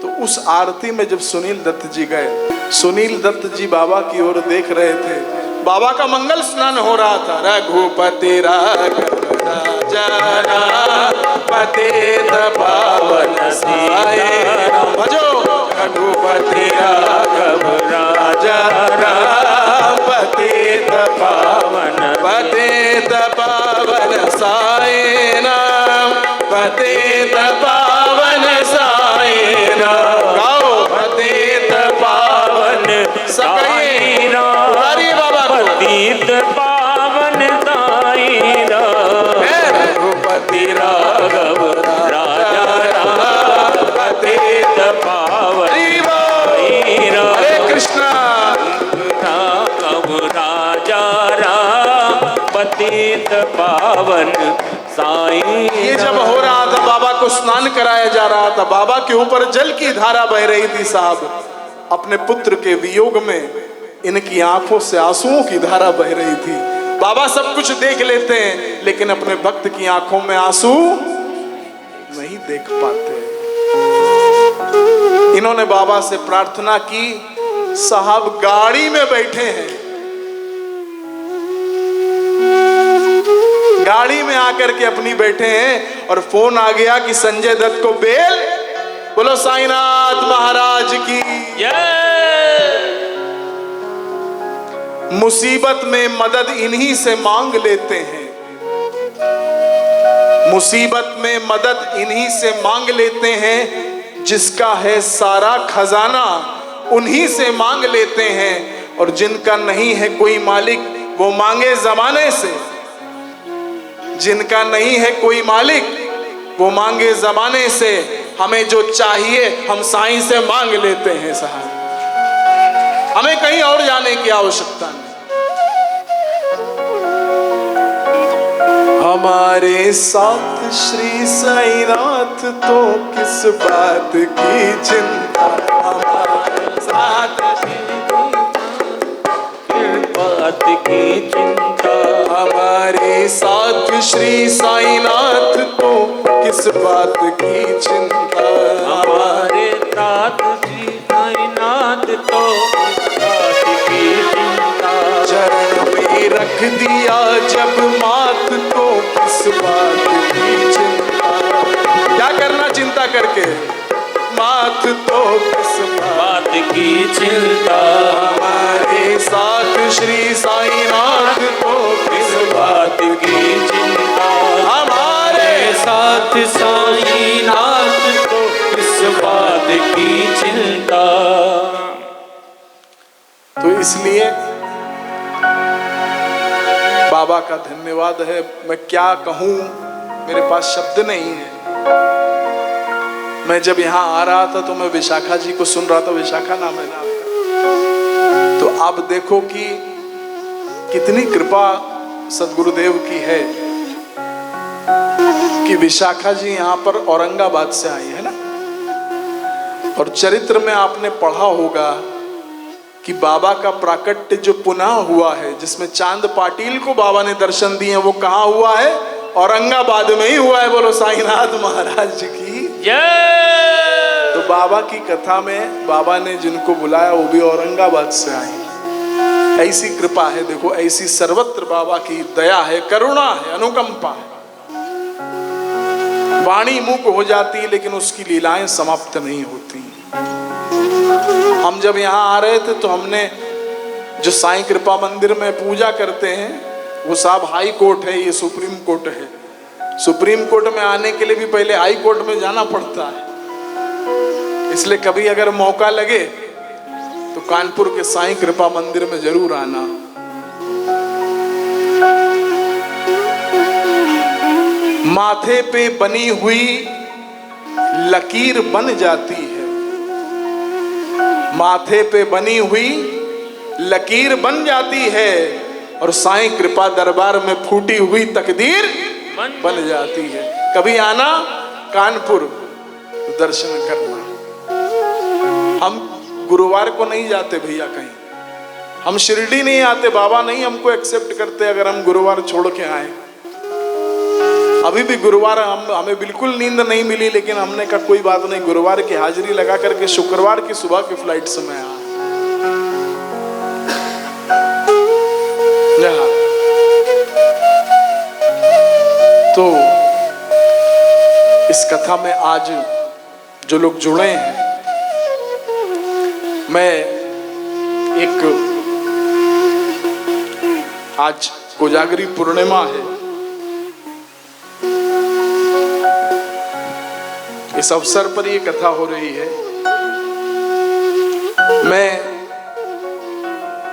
तो उस आरती में जब सुनील दत्त जी गए, सुनील दत्त जी बाबा की ओर देख रहे थे। बाबा का मंगल स्नान हो रहा था। रघुपति राघव राजा पतित पावन साये, भजो रघुपति राघव राजा पतित पावन साये नाम, पतित पावन साये नाम। गाओ पतित पावन साये नाम। हरि बाबा पतित पावन साई नाम। रघुपति राघव राजा राम पतित पावन साई नाम। हरे कृष्णा। राघव राजा राम पतित पावन साई। ये जब हो रहा था, बाबा को स्नान कराया जा रहा था। बाबा के ऊपर जल की धारा बह रही थी साहब। अपने पुत्र के वियोग में इनकी आंखों से आंसुओं की धारा बह रही थी। बाबा सब कुछ देख लेते हैं, लेकिन अपने भक्त की आंखों में आंसू नहीं देख पाते। इन्होंने बाबा से प्रार्थना की, साहब गाड़ी में बैठे हैं, गाड़ी में आकर के अपनी बैठे हैं और फोन आ गया कि संजय दत्त को बेल। बोलो साईनाथ महाराज की मुसीबत में मदद इन्हीं से मांग लेते हैं। मुसीबत में मदद इन्हीं से मांग लेते हैं। जिसका है सारा खजाना उन्हीं से मांग लेते हैं। और जिनका नहीं है कोई मालिक, वो मांगे जमाने से। जिनका नहीं है कोई मालिक, वो मांगे जमाने से। हमें जो चाहिए हम साईं से मांग लेते हैं साहब। हमें कहीं और जाने की आवश्यकता नहीं। हमारे साथ श्री साईनाथ तो किस बात की चिंता। हमारे साथ बात की चिंता। हमारे साथ श्री साईनाथ तो किस बात की चिंता। हमारे तात जी साईनाथ तो किस बात की चिंता। चरण में रख दिया जब मात तो किस बात की चिंता। क्या करना चिंता करके, मात तो किस बात की चिंता। हमारे साथ श्री साईनाथ तो किस बात की चिंता। हमारे साथ साईनाथ तो किस बात की चिंता। तो इसलिए बाबा का धन्यवाद है। मैं क्या कहूं, मेरे पास शब्द नहीं है। मैं जब यहाँ आ रहा था तो मैं विशाखा जी को सुन रहा था। विशाखा नाम है ना आपका? तो आप देखो कि कितनी कृपा सदगुरुदेव की है कि विशाखा जी यहाँ पर औरंगाबाद से आई है ना। और चरित्र में आपने पढ़ा होगा कि बाबा का प्राकट्य जो पुनः हुआ है, जिसमें चांद पाटिल को बाबा ने दर्शन दिए, वो कहाँ हुआ है? औरंगाबाद में ही हुआ है। बोलो साईनाथ महाराज की जय। तो बाबा की कथा में बाबा ने जिनको बुलाया वो भी औरंगाबाद से आए। ऐसी कृपा है, देखो ऐसी सर्वत्र बाबा की दया है, करुणा है, अनुकंपा है। वाणी मूक हो जाती लेकिन उसकी लीलाएं समाप्त नहीं होती। हम जब यहाँ आ रहे थे तो हमने जो साईं कृपा मंदिर में पूजा करते हैं वो साहब हाई कोर्ट है, ये सुप्रीम कोर्ट है। सुप्रीम कोर्ट में आने के लिए भी पहले हाई कोर्ट में जाना पड़ता है। इसलिए कभी अगर मौका लगे तो कानपुर के साईं कृपा मंदिर में जरूर आना। माथे पे बनी हुई लकीर बन जाती है। माथे पे बनी हुई लकीर बन जाती है और साईं कृपा दरबार में फूटी हुई तकदीर बन जाती है। कभी आना कानपुर, दर्शन करना। हम गुरुवार को नहीं जाते भैया कहीं, हम शिरडी नहीं आते, बाबा नहीं हमको एक्सेप्ट करते अगर हम गुरुवार छोड़ के आए। अभी भी गुरुवार हमें बिल्कुल नींद नहीं मिली, लेकिन हमने कहा कोई बात नहीं, गुरुवार की हाजिरी लगा करके शुक्रवार की सुबह की फ्लाइट से मैं आया। तो इस कथा में आज जो लोग जुड़े हैं, मैं एक आज कोजागरी पूर्णिमा है, इस अवसर पर ये कथा हो रही है। मैं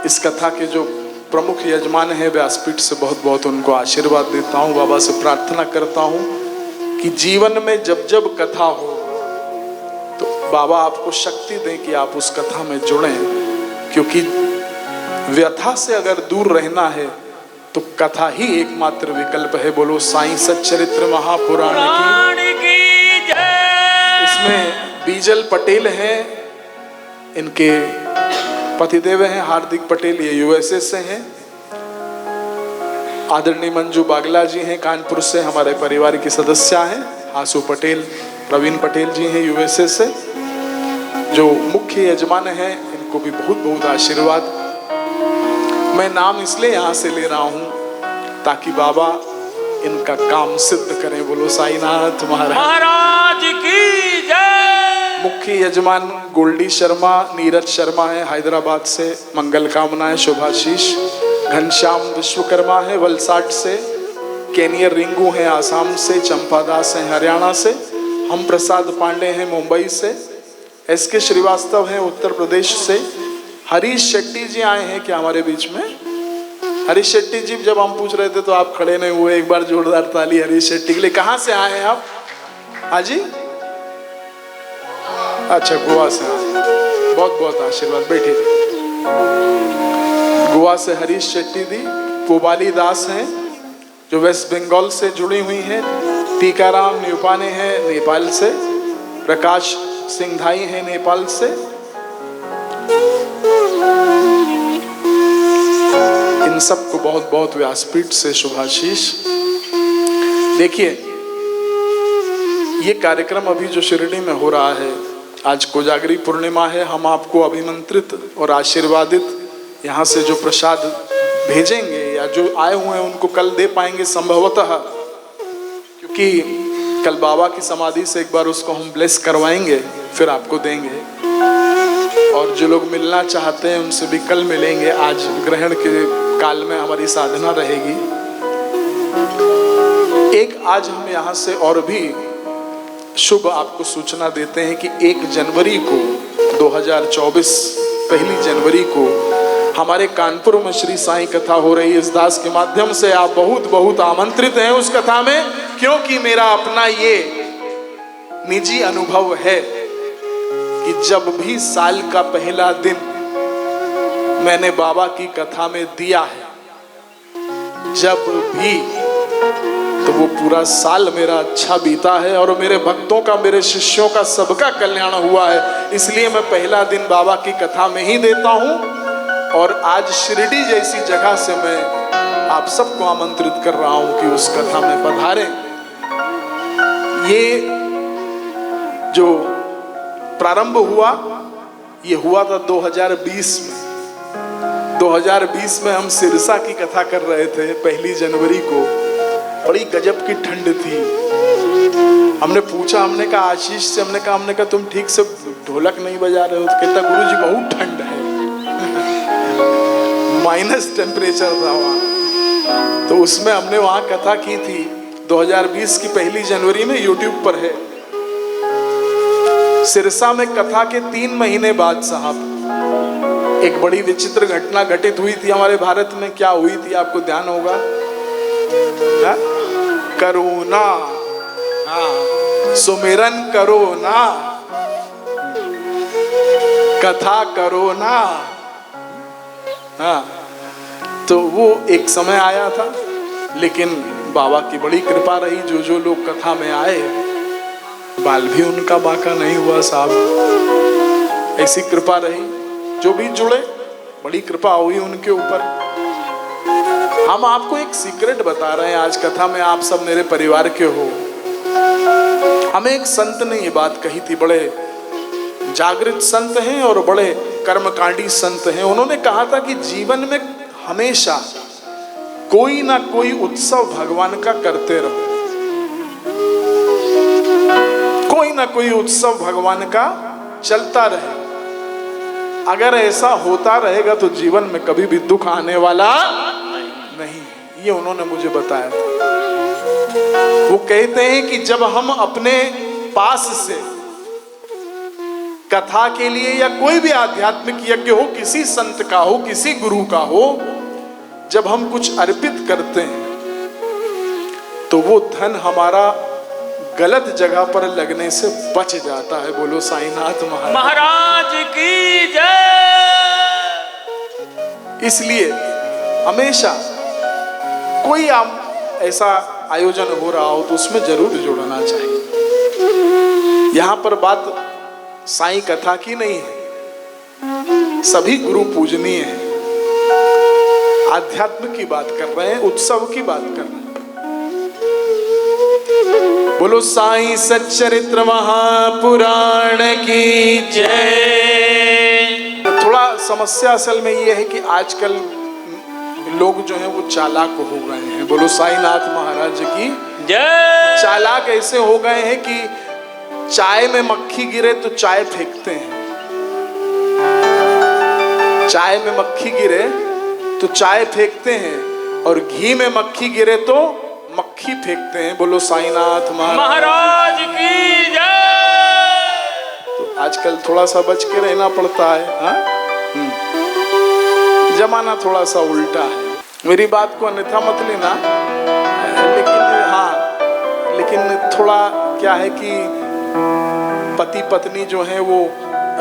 इस कथा के जो प्रमुख यजमान है व्यासपीठ से बहुत बहुत उनको आशीर्वाद देता हूँ। बाबा से प्रार्थना करता हूँ कि जीवन में जब जब कथा हो तो बाबा आपको शक्ति दें कि आप उस कथा में जुड़ें, क्योंकि व्यथा से अगर दूर रहना है तो कथा ही एकमात्र विकल्प है। बोलो साईं सच्चरित्र महापुराण की। इसमें बीजल पटेल हैं, इनके पतिदेव हैं हार्दिक पटेल, ये यूएसए से हैं। आदरणीय मंजू बागला जी हैं कानपुर से, हमारे परिवार की सदस्य हैं। आसू पटेल, प्रवीण पटेल जी हैं यूएसए से, जो मुख्य यजमान हैं, इनको भी बहुत बहुत आशीर्वाद। मैं नाम इसलिए यहाँ से ले रहा हूँ ताकि बाबा इनका काम सिद्ध करें। बोलो साईनाथ महाराज की जय। मुख्य यजमान गोल्डी शर्मा, नीरज शर्मा है हैदराबाद से, मंगल कामनाएं शुभाशीष। घनश्याम विश्वकर्मा है वलसाड से, केनियर रिंगू हैं आसाम से, चंपादास हैं हरियाणा से, हम प्रसाद पांडे हैं मुंबई से, एसके श्रीवास्तव हैं उत्तर प्रदेश से, हरीश शेट्टी जी आए हैं क्या हमारे बीच में? हरीश शेट्टी जी, जब हम पूछ रहे थे तो आप खड़े नहीं हुए, एक बार जोरदार ताली हरीश शेट्टी के लिए। कहाँ से आए हैं आप? हाँ जी, अच्छा गोवा से आए, बहुत बहुत आशीर्वाद। बैठिए। गोवा से हरीश शेट्टी दी, कोबाली दास हैं जो वेस्ट बंगाल से जुड़ी हुई हैं, टीकाराम न्यूपाने हैं नेपाल से, प्रकाश सिंह धाई हैं नेपाल से। इन सबको बहुत बहुत व्यासपीठ से शुभाशीष। देखिए ये कार्यक्रम अभी जो शिरडी में हो रहा है, आज कोजागरी पूर्णिमा है, हम आपको अभिमंत्रित और आशीर्वादित यहाँ से जो प्रसाद भेजेंगे या जो आए हुए हैं उनको कल दे पाएंगे संभवतः, क्योंकि कल बाबा की समाधि से एक बार उसको हम ब्लेस करवाएंगे, फिर आपको देंगे। और जो लोग मिलना चाहते हैं उनसे भी कल मिलेंगे। आज ग्रहण के काल में हमारी साधना रहेगी। एक आज हम यहाँ से और भी शुभ आपको सूचना देते हैं कि 1 जनवरी को 2024 1 जनवरी को हमारे कानपुर में श्री साईं कथा हो रही है। इस दास के माध्यम से आप बहुत बहुत आमंत्रित हैं उस कथा में, क्योंकि मेरा अपना ये निजी अनुभव है कि जब भी साल का पहला दिन मैंने बाबा की कथा में दिया है, जब भी, तो वो पूरा साल मेरा अच्छा बीता है और मेरे भक्तों का, मेरे शिष्यों का, सबका कल्याण हुआ है। इसलिए मैं पहला दिन बाबा की कथा में ही देता हूँ। और आज शिरडी जैसी जगह से मैं आप सबको आमंत्रित कर रहा हूँ कि उस कथा में पधारें। ये जो प्रारंभ हुआ, ये हुआ था 2020 में। 2020 में हम सिरसा की कथा कर रहे थे 1 जनवरी को। बड़ी गजब की ठंड थी। हमने पूछा, हमने कहा आशीष से, हमने कहा तुम ठीक से ढोलक नहीं बजा रहे हो? तो कहता गुरुजी बहुत ठंड है। माइनस टेम्परेचर था वहाँ। तो उसमें हमने वहाँ कथा की थी 2020 की 1 जनवरी में, यूट्यूब पर है। सिरसा में कथा के 3 महीने बाद साहब एक बड़ी विचित्र घटना घटित हुई थी हमारे भारत में। क्या हुई थी आपको ध्यान होगा? करोना। सुमिरन करो ना, कथा करो ना। हाँ, तो वो एक समय आया था, लेकिन बाबा की बड़ी कृपा रही। जो लोग कथा में आए, बाल भी उनका बाका नहीं हुआ साहब। ऐसी कृपा रही, जो भी जुड़े बड़ी कृपा हुई उनके ऊपर। हम आपको एक सीक्रेट बता रहे हैं आज कथा में, आप सब मेरे परिवार के हो। हमें एक संत ने ये बात कही थी, बड़े जागृत संत हैं और बड़े कर्मकांडी संत हैं। उन्होंने कहा था कि जीवन में हमेशा कोई ना कोई उत्सव भगवान का करते रहो। कोई ना कोई उत्सव भगवान का चलता रहे। अगर ऐसा होता रहेगा तो जीवन में कभी भी दुख आने वाला नहीं। ये उन्होंने मुझे बताया था। वो कहते हैं कि जब हम अपने पास से कथा के लिए या कोई भी आध्यात्मिक यज्ञ हो, किसी संत का हो, किसी गुरु का हो, जब हम कुछ अर्पित करते हैं तो वो धन हमारा गलत जगह पर लगने से बच जाता है। बोलो साईनाथ महाराज की जय। इसलिए हमेशा कोई ऐसा आयोजन हो रहा हो तो उसमें जरूर जुड़ना चाहिए। यहाँ पर बात साईं कथा की नहीं है, सभी गुरु पूजनीय हैं। आध्यात्म की बात कर रहे हैं, उत्सव की बात कर रहे हैं। बोलो साईं सच्चरित्र महापुराण की जय। थोड़ा समस्या असल में ये है कि आजकल लोग जो हैं वो चालाक हो गए हैं। बोलो साईनाथ महाराज की जय। चालाक ऐसे हो गए हैं कि चाय में मक्खी गिरे तो चाय फेंकते हैं, चाय में मक्खी गिरे तो चाय फेंकते हैं, और घी में मक्खी गिरे तो मक्खी फेंकते हैं। बोलो साईनाथ महाराज की जय। तो आजकल थोड़ा सा बच के रहना पड़ता है। हाँ, जमाना थोड़ा सा उल्टा है। मेरी बात को अन्यथा मत लेना, लेकिन हाँ, लेकिन थोड़ा क्या है कि पति पत्नी जो है वो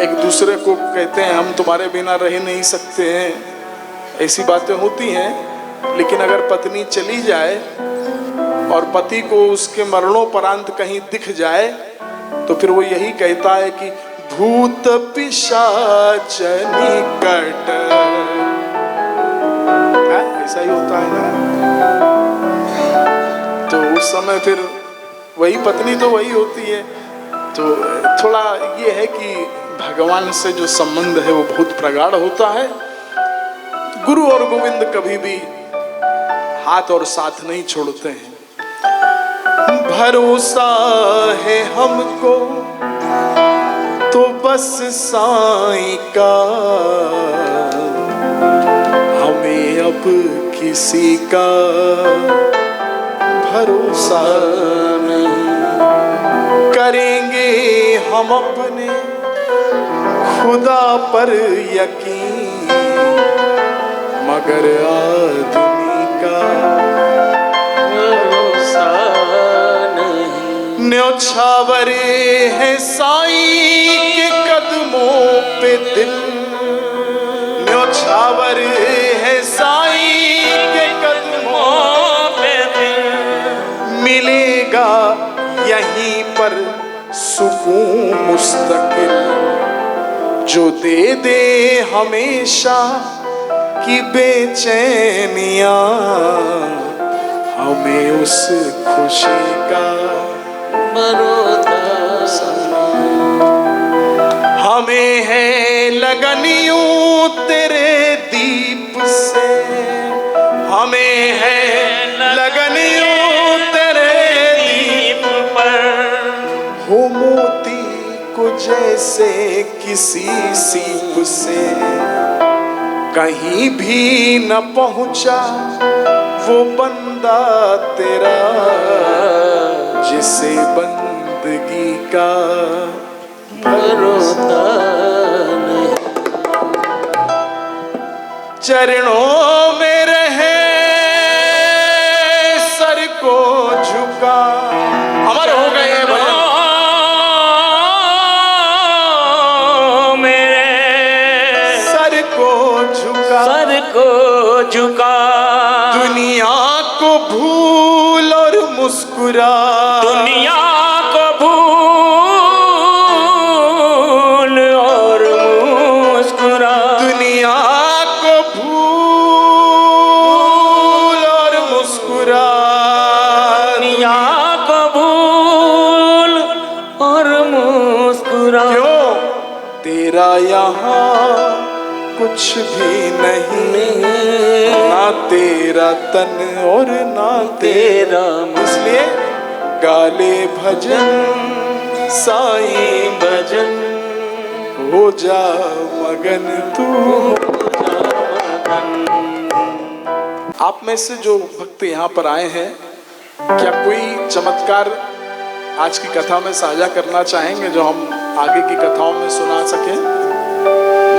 एक दूसरे को कहते हैं हम तुम्हारे बिना रह नहीं सकते हैं, ऐसी बातें होती हैं। लेकिन अगर पत्नी चली जाए और पति को उसके मरणोपरांत कहीं दिख जाए तो फिर वो यही कहता है कि भूत पिशाच निकट। ऐसा ही होता है ना। तो उस समय फिर वही पत्नी तो वही होती है। तो थोड़ा ये है कि भगवान से जो संबंध है वो बहुत प्रगाढ़ होता है। गुरु और गोविंद कभी भी हाथ और साथ नहीं छोड़ते हैं। भरोसा है हमको तो बस साईं का, हमें अब किसी का भरोसा नहीं। करेंगे हम अपने खुदा पर यकीन, मगर आदमी का भरोसा नहीं। न्योछावर है साईं के कदमों पे दिल, न्योछावर है साईं के कदमों पे दिल। मिलेगा यहीं पर सुकून मुस्तकिल, जो दे दे हमेशा की बेचैनियां, हमें उस खुशी का भरोसा। हमें है लगन यूं तेरे दीप से, हमें है लगन यूं तेरे दीप पर। हो मोती को जैसे किसी सीप से, कहीं भी न पहुंचा वो बंदा तेरा, जिसे बंदगी का भरोसा नहीं। चरणों में रहे सर को झुका, अमर हो गए भजन। सर को झुका, दुनिया को भूल और मुस्कुरा, दुनिया को भूल और मुस्कुरा, दुनिया को भूल और मुस्कुरा, दुनिया को भूल और मुस्कुरा। क्यों तेरा यहाँ कुछ भी नहीं, ना तेरा तन और ना तेरा मन। इसलिए गाले भजन साईं भजन, हो जा मगन तू हो जा मगन। आप में से जो भक्त यहाँ पर आए हैं, क्या कोई चमत्कार आज की कथा में साझा करना चाहेंगे जो हम आगे की कथाओं में सुना सकें?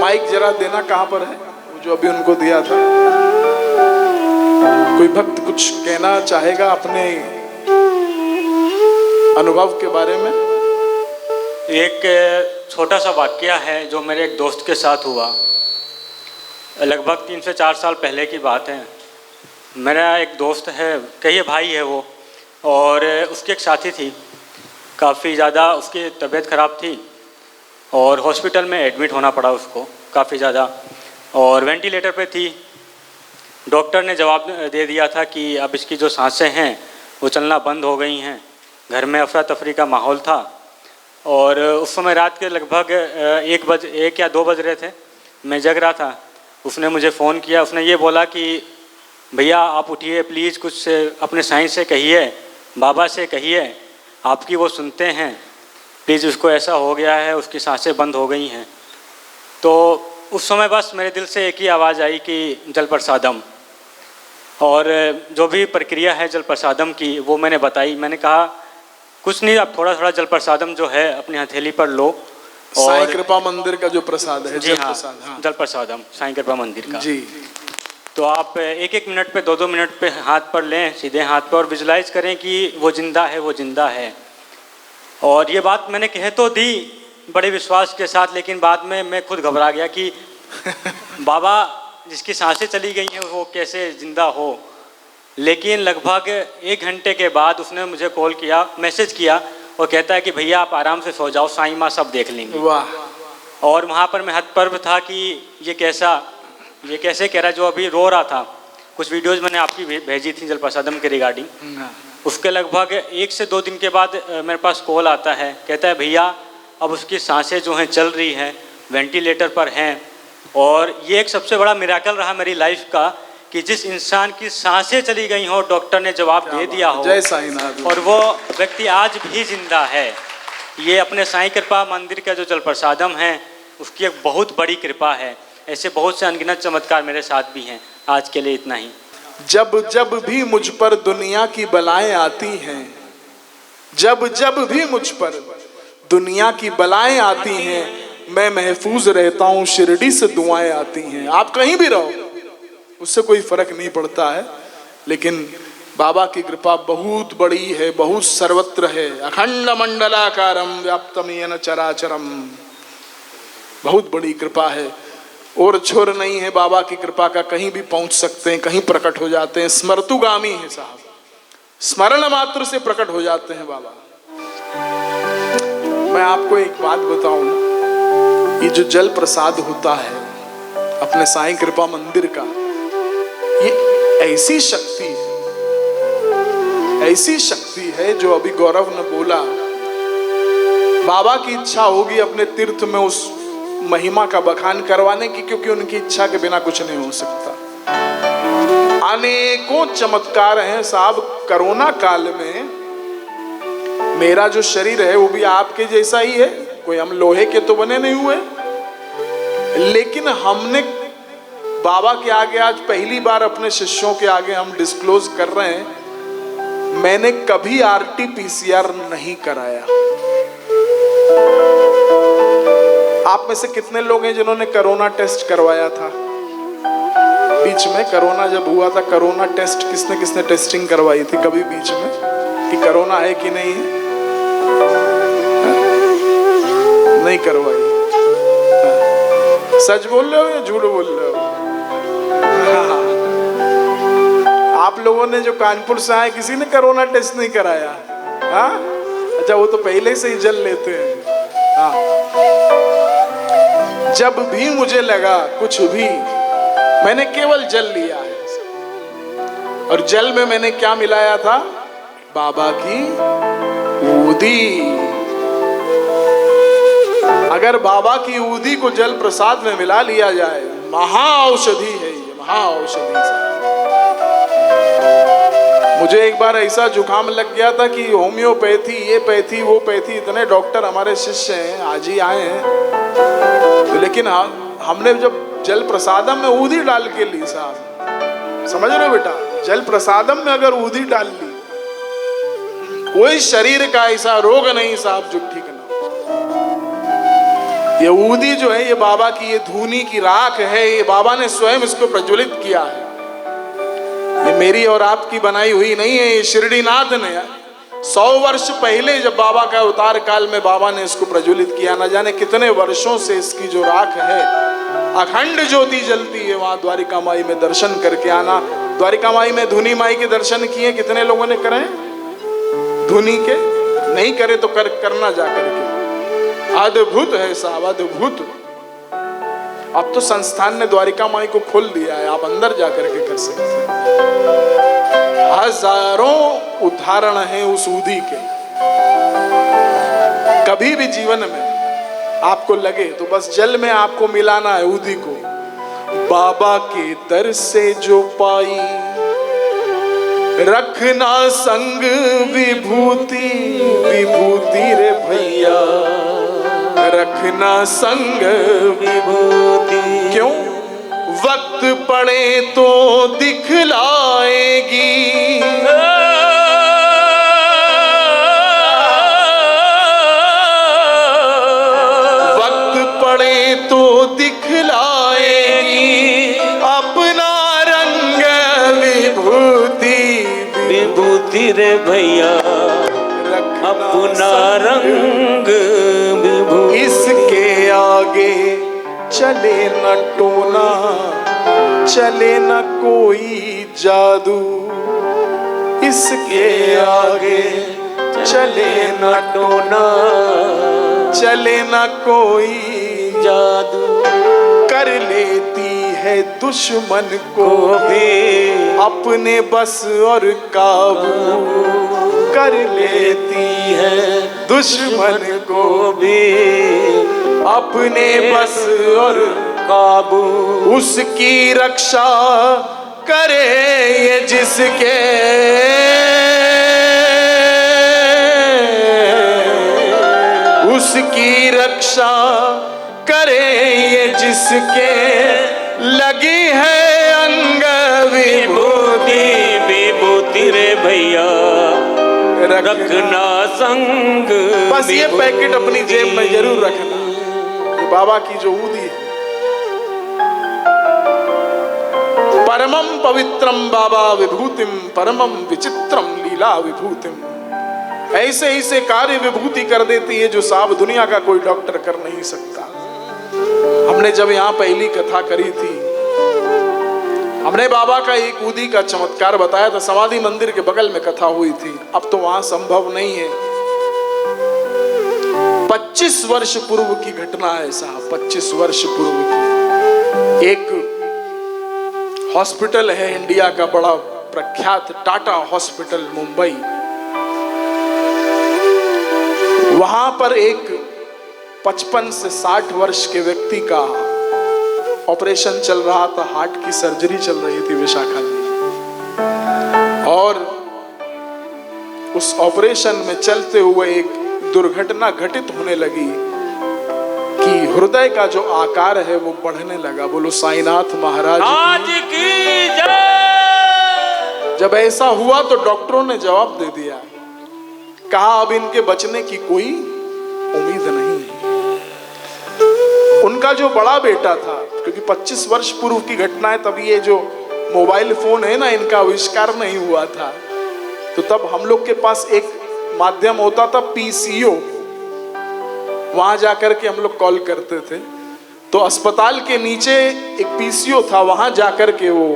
माइक जरा देना कहाँ पर है, जो अभी उनको दिया था। कोई भक्त कुछ कहना चाहेगा अपने अनुभव के बारे में? एक छोटा सा वाकया है जो मेरे एक दोस्त के साथ हुआ। लगभग 3 से 4 साल पहले की बात है। मेरा एक दोस्त है, कहिए भाई है वो, और उसकी एक साथी थी। काफ़ी ज़्यादा उसकी तबीयत ख़राब थी और हॉस्पिटल में एडमिट होना पड़ा उसको काफ़ी ज़्यादा, और वेंटिलेटर पे थी। डॉक्टर ने जवाब दे दिया था कि अब इसकी जो सांसें हैं वो चलना बंद हो गई हैं। घर में अफरा तफरी का माहौल था और उस समय रात के लगभग 1 या 2 बज रहे थे। मैं जग रहा था। उसने मुझे फ़ोन किया। उसने ये बोला कि भैया आप उठिए प्लीज़, कुछ अपने साईं से कहिए, बाबा से कहिए, आपकी वो सुनते हैं प्लीज़, उसको ऐसा हो गया है, उसकी सांसें बंद हो गई हैं। तो उस समय बस मेरे दिल से एक ही आवाज़ आई कि जल प्रसादम। और जो भी प्रक्रिया है जल प्रसादम की वो मैंने बताई। मैंने कहा कुछ नहीं, आप थोड़ा थोड़ा जल प्रसादम जो है अपनी हथेली पर लो। साईं कृपा मंदिर का जो प्रसाद है, जी हाँ, जल प्रसादम साईं कृपा मंदिर का जी। तो आप 1-1 मिनट पे 2-2 मिनट पे हाथ पर लें, सीधे हाथ पर, और विजुलाइज करें कि वो जिंदा है, वो जिंदा है। और ये बात मैंने कह तो दी बड़े विश्वास के साथ, लेकिन बाद में मैं खुद घबरा गया कि बाबा जिसकी सांसें चली गई हैं वो कैसे जिंदा हो। लेकिन लगभग 1 घंटे के बाद उसने मुझे कॉल किया, मैसेज किया और कहता है कि भैया आप आराम से सो जाओ, साईं माँ सब देख लेंगे। वाह। और वहाँ पर मैं हतप्रभ था कि ये कैसे कह रहा है, जो अभी रो रहा था। कुछ वीडियोज़ मैंने आपकी भेजी थी जल प्रसादम के रिगार्डिंग। उसके लगभग 1 से 2 दिन के बाद मेरे पास कॉल आता है, कहता है भैया अब उसकी सांसें जो हैं चल रही हैं, वेंटिलेटर पर हैं। और ये एक सबसे बड़ा मिराकल रहा मेरी लाइफ का कि जिस इंसान की सांसें चली गई हो, डॉक्टर ने जवाब दे दिया हो, जय साईनाथ। और वो व्यक्ति आज भी जिंदा है। ये अपने साईं कृपा मंदिर का जो जल प्रसादम है उसकी एक बहुत बड़ी कृपा है। ऐसे बहुत से अनगिनत चमत्कार मेरे साथ भी हैं। आज के लिए इतना ही। जब जब भी मुझ पर दुनिया की बलाएं आती हैं, जब जब भी मुझ पर दुनिया की बलाएं आती हैं, मैं महफूज रहता हूँ, शिरडी से दुआएं आती हैं। आप कहीं भी रहो, उससे कोई फर्क नहीं पड़ता है, लेकिन बाबा की कृपा बहुत बड़ी है, बहुत सर्वत्र है। अखंड मंडलाकारम व्याप्तम येन चराचरम, बहुत बड़ी कृपा है। और छोर नहीं है बाबा की कृपा का, कहीं भी पहुंच सकते हैं, कहीं प्रकट हो जाते हैं। स्मर्तुगामी है साहब, स्मरण मात्र से प्रकट हो जाते हैं बाबा। मैं आपको एक बात बताऊं, ये जो जल प्रसाद होता है अपने साईं कृपा मंदिर का, ये ऐसी शक्ति है, ऐसी शक्ति है जो अभी गौरव ने बोला। बाबा की इच्छा होगी अपने तीर्थ में उस महिमा का बखान करवाने की, क्योंकि उनकी इच्छा के बिना कुछ नहीं हो सकता। अनेकों चमत्कार हैं साहब। कोरोना काल में मेरा जो शरीर है वो भी आपके जैसा ही है, कोई हम लोहे के तो बने नहीं हुए, लेकिन हमने बाबा के आगे आज पहली बार अपने शिष्यों के आगे हम डिस्क्लोज कर रहे हैं, मैंने कभी RT-PCR नहीं कराया। आप में से कितने लोग हैं जिन्होंने कोरोना टेस्ट करवाया था? बीच में कोरोना जब हुआ था, कोरोना टेस्ट किसने किसने टेस्टिंग करवाई थी कभी बीच में कि कोरोना है कि नहीं है? नहीं करवाई। सच बोल रहे हो या झूठ बोल रहे हो? आप लोगों ने जो कानपुर से आए, किसी ने कोरोना टेस्ट नहीं कराया? हाँ, अच्छा, वो तो पहले से ही जल लेते हैं। हाँ, जब भी मुझे लगा कुछ भी, मैंने केवल जल लिया है। और जल में मैंने क्या मिलाया था? बाबा की ऊदी। अगर बाबा की ऊदी को जल प्रसाद में मिला लिया जाए, महाऔषधि है ये, महाऔषधि। मुझे एक बार ऐसा जुकाम लग गया था कि होम्योपैथी, ये पैथी, वो पैथी, इतने डॉक्टर हमारे शिष्य हैं, आज ही आए हैं, लेकिन हमने जब जल प्रसादम में ऊदी डाल के ली साहब, समझ रहे हो बेटा, जल प्रसादम में अगर ऊदी डाल ली, कोई शरीर का ऐसा रोग नहीं साहब जो ठीक ना। ये ऊदी जो है, ये बाबा की, ये धूनी की राख है, ये बाबा ने स्वयं इसको प्रज्वलित किया है। ये मेरी और आपकी बनाई हुई नहीं है, ये शिरडीनाथ ने 100 वर्ष पहले जब बाबा का अवतार काल में बाबा ने इसको प्रज्वलित किया, ना जाने कितने वर्षों से इसकी जो राख है अखंड ज्योति जलती है। वहां द्वारिका माई में दर्शन करके आना। द्वारिका माई में धुनी माई के दर्शन किए कितने लोगों ने करे? धुनी के नहीं करे तो करना जा करके, अद्भुत है साहब, अद्भुत। अब तो संस्थान ने द्वारिका माई को खोल दिया है, आप अंदर जाकर के कर सकते हैं। हजारों उदाहरण हैं उस ऊदी के। कभी भी जीवन में आपको लगे तो बस जल में आपको मिलाना है ऊदी को। बाबा के दर से जो पाई, रखना संग विभूति, विभूति रे भैया, रखना संग विभूति। क्यों? वक्त पड़े तो दिखलाएगी, वक्त पड़े तो दिखलाएगी अपना रंग विभूति, विभूति रे भैया, अपना रंग विभूति। इसके आगे चले न टोना, चले न कोई जादू, इसके आगे चले न टोना, चले न कोई जादू। कर लेती है दुश्मन को भी अपने बस और काबू। कर लेती है दुश्मन को भी अपने बस और काबू उसकी रक्षा करे ये जिसके उसकी रक्षा करे ये जिसके लगी है अंग विभूति विभूति रे भैया रखना संग। बस ये पैकेट अपनी जेब में जरूर रखना। ये बाबा की जो ऊदी है, परमम पवित्रम बाबा विभूतिम परमम विचित्रम लीला विभूतिम। ऐसे ऐसे कार्य विभूति कर देती है जो साब दुनिया का कोई डॉक्टर कर नहीं सकता। हमने जब यहाँ पहली कथा करी थी, हमने बाबा का एक ऊदी का चमत्कार बताया था। समाधि मंदिर के बगल में कथा हुई थी, अब तो वहां संभव नहीं है। 25 वर्ष पूर्व की घटना है साहब, 25 वर्ष पूर्व की। एक हॉस्पिटल है इंडिया का बड़ा प्रख्यात, टाटा हॉस्पिटल मुंबई। वहां पर एक 55 से 60 वर्ष के व्यक्ति का ऑपरेशन चल रहा था, हार्ट की सर्जरी चल रही थी विशाखा जी। और उस ऑपरेशन में चलते हुए एक दुर्घटना घटित होने लगी कि हृदय का जो आकार है वो बढ़ने लगा। बोलो साईनाथ महाराज की जय। जब ऐसा हुआ तो डॉक्टरों ने जवाब दे दिया, कहा अब इनके बचने की कोई उम्मीद नहीं है। उनका जो बड़ा बेटा था, क्योंकि 25 वर्ष पूर्व की घटना है, तब ये जो मोबाइल फोन है ना, इनका आविष्कार नहीं हुआ था। तो तब हम लोग के पास एक माध्यम होता था पीसीओ, वहां जाकर के हम लोग कॉल करते थे। तो अस्पताल के नीचे एक पीसीओ था, वहां जाकर के वो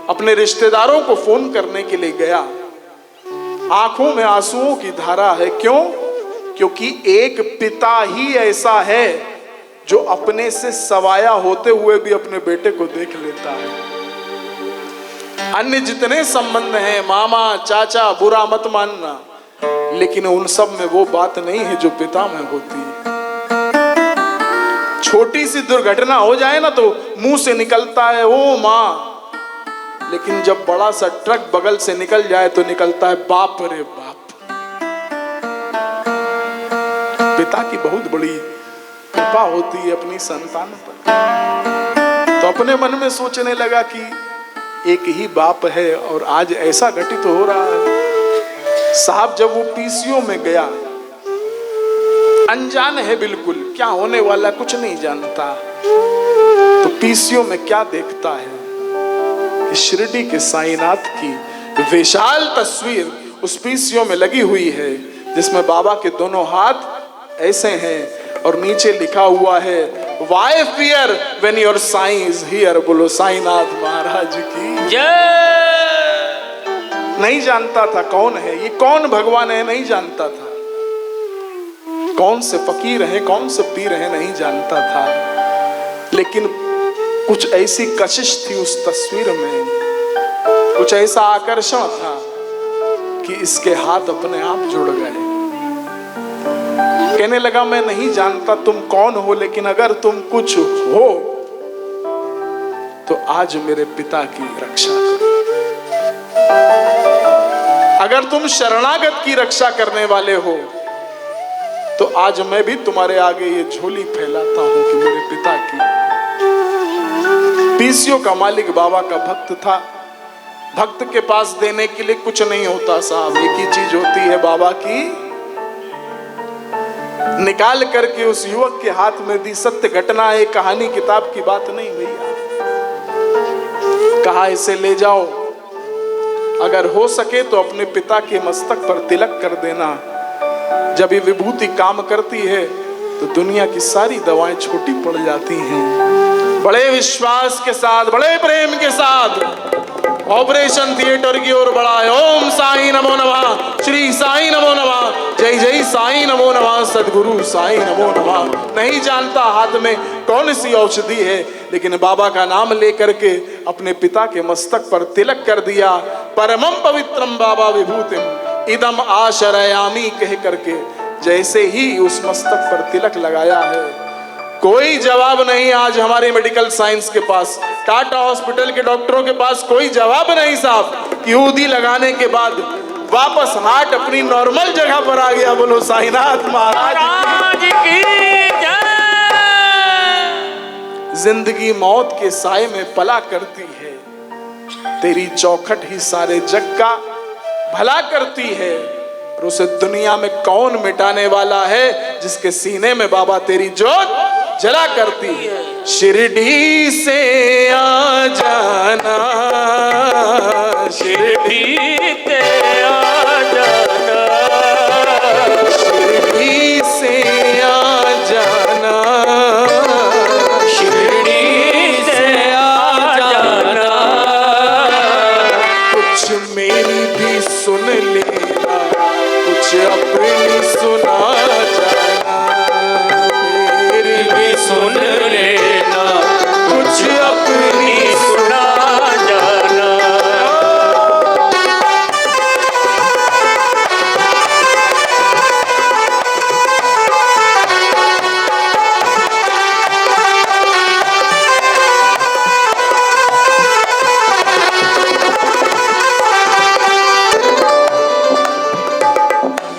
अपने रिश्तेदारों को फोन करने के लिए गया। आंखों में आंसुओं की धारा है। क्यों? क्योंकि एक पिता ही ऐसा है जो अपने से सवाया होते हुए भी अपने बेटे को देख लेता है। अन्य जितने संबंध हैं, मामा चाचा, बुरा मत मानना, लेकिन उन सब में वो बात नहीं है जो पिता में होती है। छोटी सी दुर्घटना हो जाए ना तो मुंह से निकलता है ओ माँ, लेकिन जब बड़ा सा ट्रक बगल से निकल जाए तो निकलता है बाप रे बाप। पिता की बहुत बड़ी कृपा होती है अपनी संतान पर। तो अपने मन में सोचने लगा कि एक ही बाप है और आज ऐसा घटित हो रहा है। साहब जब वो पीसीओ में गया, अनजान है बिल्कुल, क्या होने वाला कुछ नहीं जानता, तो पीसीओ में क्या देखता है कि शिरडी के साईनाथ की विशाल तस्वीर उस पीसीओ में लगी हुई है, जिसमें बाबा के दोनों हाथ ऐसे हैं और नीचे लिखा हुआ है Why fear when your Sai is here। बोलो साईनाथ महाराज की जय। नहीं जानता था कौन है ये, कौन भगवान है नहीं जानता था, कौन से फकीर है कौन से पीर है नहीं जानता था, लेकिन कुछ ऐसी कशिश थी उस तस्वीर में, कुछ ऐसा आकर्षण था कि इसके हाथ अपने आप जुड़ गए। कहने लगा मैं नहीं जानता तुम कौन हो, लेकिन अगर तुम कुछ हो तो आज मेरे पिता की रक्षा करो। अगर तुम शरणागत की रक्षा करने वाले हो तो आज मैं भी तुम्हारे आगे ये झोली फैलाता हूं कि मेरे पिता की। पीसीओ का मालिक बाबा का भक्त था। भक्त के पास देने के लिए कुछ नहीं होता साहब, एक ही चीज होती है बाबा की। निकाल करके उस युवक के हाथ में दी। सत्य घटना है, कहानी किताब की बात नहीं भैया। कहा इसे ले जाओ, अगर हो सके तो अपने पिता के मस्तक पर तिलक कर देना। जब ये विभूति काम करती है तो दुनिया की सारी दवाएं छोटी पड़ जाती हैं। बड़े विश्वास के साथ, बड़े प्रेम के साथ ऑपरेशन थिएटर की ओर बढ़ा है। ओम साईं नमो नमः, श्री साईं नमो नमः, जय जय साईं नमो नमः, सद्गुरु साईं नमो नमः। नहीं जानता हाथ में कौन सी औषधि है, लेकिन बाबा का नाम लेकर के अपने पिता के मस्तक पर तिलक कर दिया। परमम पवित्रम बाबा विभूतिम इदम आशरयामी कह करके जैसे ही उस मस्तक पर तिलक लगाया है, कोई जवाब नहीं आज हमारे मेडिकल साइंस के पास, टाटा हॉस्पिटल के डॉक्टरों के पास कोई जवाब नहीं साहब। यूदी लगाने के बाद वापस हार्ट अपनी नॉर्मल जगह पर आ गया। बोलो साईनाथ महाराज की जिंदगी मौत के साए में पला करती है, तेरी चौखट ही सारे जग का भला करती है। और उसे दुनिया में कौन मिटाने वाला है जिसके सीने में बाबा तेरी जोत जला करती है। शिरडी से आ जाना, शिरडी से आ जाना, शिरडी से आ जाना, शिरडी से आ जाना, कुछ मेरी भी सुन लेना, कुछ अपनी सुना जाना, मेरी भी सुन लेना, कुछ अपनी सुना जाना।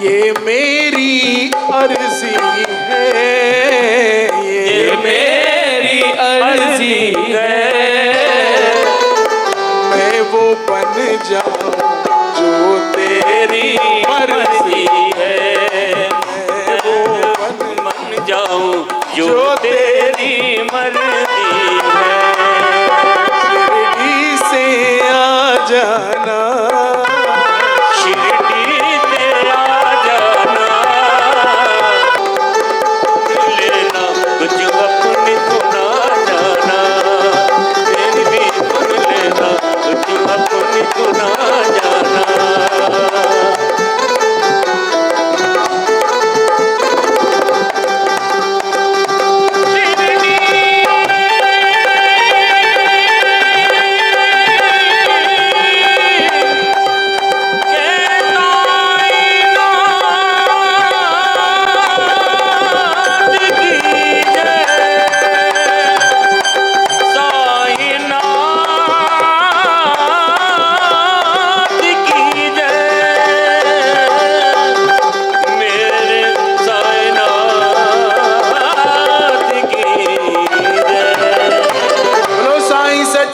ये मेरी अर्जी है, ये मेरी अर्जी है, मैं वो बन जाऊं जो तेरी मर्जी है, मैं वो बन जाऊं जो तेरी मर्जी है। शिरडी से आ जाना,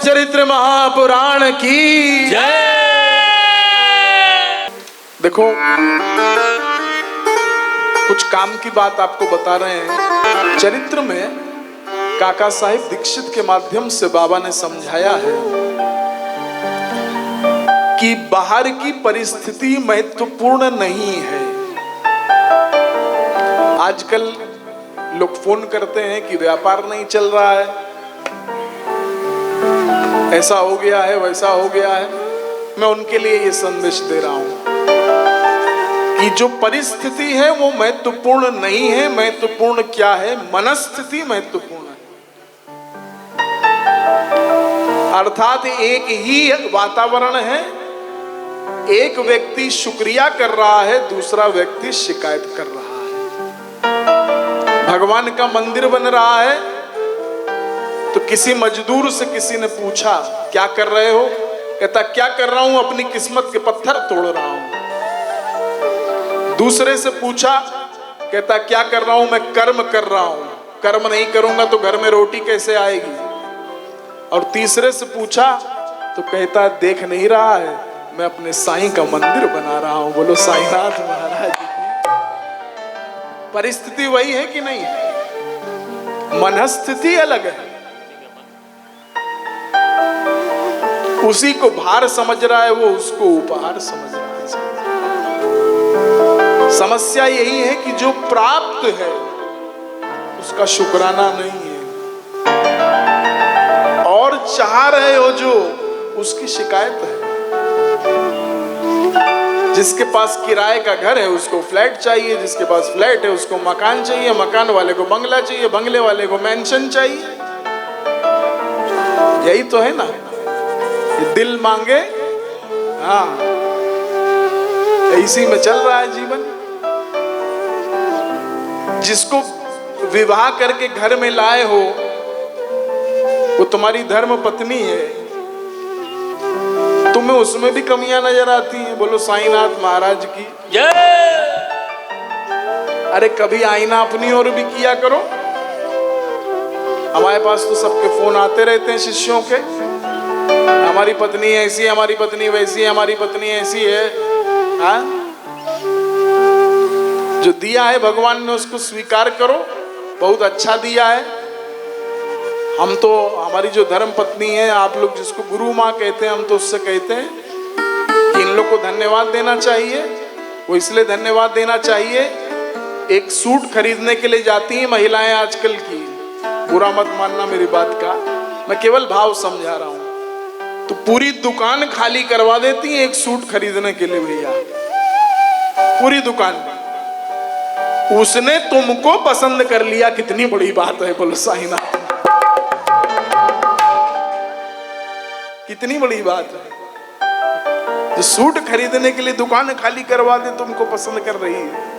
चरित्र महापुराण की जय। देखो कुछ काम की बात आपको बता रहे हैं। चरित्र में काका साहिब दीक्षित के माध्यम से बाबा ने समझाया है कि बाहर की परिस्थिति महत्वपूर्ण नहीं है। आजकल लोग फोन करते हैं कि व्यापार नहीं चल रहा है, ऐसा हो गया है, वैसा हो गया है। मैं उनके लिए ये संदेश दे रहा हूं कि जो परिस्थिति है वो महत्वपूर्ण नहीं है। महत्वपूर्ण क्या है? मनस्थिति महत्वपूर्ण है। अर्थात एक ही वातावरण है, एक व्यक्ति शुक्रिया कर रहा है, दूसरा व्यक्ति शिकायत कर रहा है। भगवान का मंदिर बन रहा है तो किसी मजदूर से किसी ने पूछा क्या कर रहे हो? कहता क्या कर रहा हूं, अपनी किस्मत के पत्थर तोड़ रहा हूं। दूसरे से पूछा, कहता क्या कर रहा हूं? मैं कर्म कर रहा हूं, कर्म नहीं करूंगा तो घर में रोटी कैसे आएगी। और तीसरे से पूछा तो कहता देख नहीं रहा है, मैं अपने साईं का मंदिर बना रहा हूं। बोलो साईनाथ महाराज की। परिस्थिति वही है कि नहीं? मनस्थिति अलग है। उसी को भार समझ रहा है, वो उसको उपहार समझ रहा है। समस्या यही है कि जो प्राप्त है उसका शुक्राना नहीं है, और चाह रहे हो जो, उसकी शिकायत है। जिसके पास किराए का घर है उसको फ्लैट चाहिए, जिसके पास फ्लैट है उसको मकान चाहिए, मकान वाले को बंगला चाहिए, बंगले वाले को मैंशन चाहिए। यही तो है ना, ये दिल मांगे हाँ। इसी में चल रहा है जीवन। जिसको विवाह करके घर में लाए हो वो तुम्हारी धर्म पत्नी है, तुम्हें उसमें भी कमियां नजर आती हैं। बोलो साईनाथ महाराज की जय। अरे कभी आईना अपनी ओर भी किया करो। हमारे पास तो सबके फोन आते रहते हैं शिष्यों के, हमारी पत्नी ऐसी है, हमारी पत्नी वैसी है, हमारी पत्नी ऐसी है। हाँ? जो दिया है भगवान ने उसको स्वीकार करो, बहुत अच्छा दिया है। हम तो हमारी जो धर्म पत्नी है, आप लोग जिसको गुरु माँ कहते हैं, हम तो उससे कहते हैं कि इन लोग को धन्यवाद देना चाहिए। वो इसलिए धन्यवाद देना चाहिए, एक सूट खरीदने के लिए जाती हैं महिलाएं आजकल की, बुरा मत मानना मेरी बात का, मैं केवल भाव समझा रहा हूं, तो पूरी दुकान खाली करवा देती हैं एक सूट खरीदने के लिए। भैया पूरी दुकान, उसने तुमको पसंद कर लिया, कितनी बड़ी बात है। बोलो साईनाथ, कितनी बड़ी बात है। जो सूट खरीदने के लिए दुकान खाली करवा दे, तुमको पसंद कर रही है,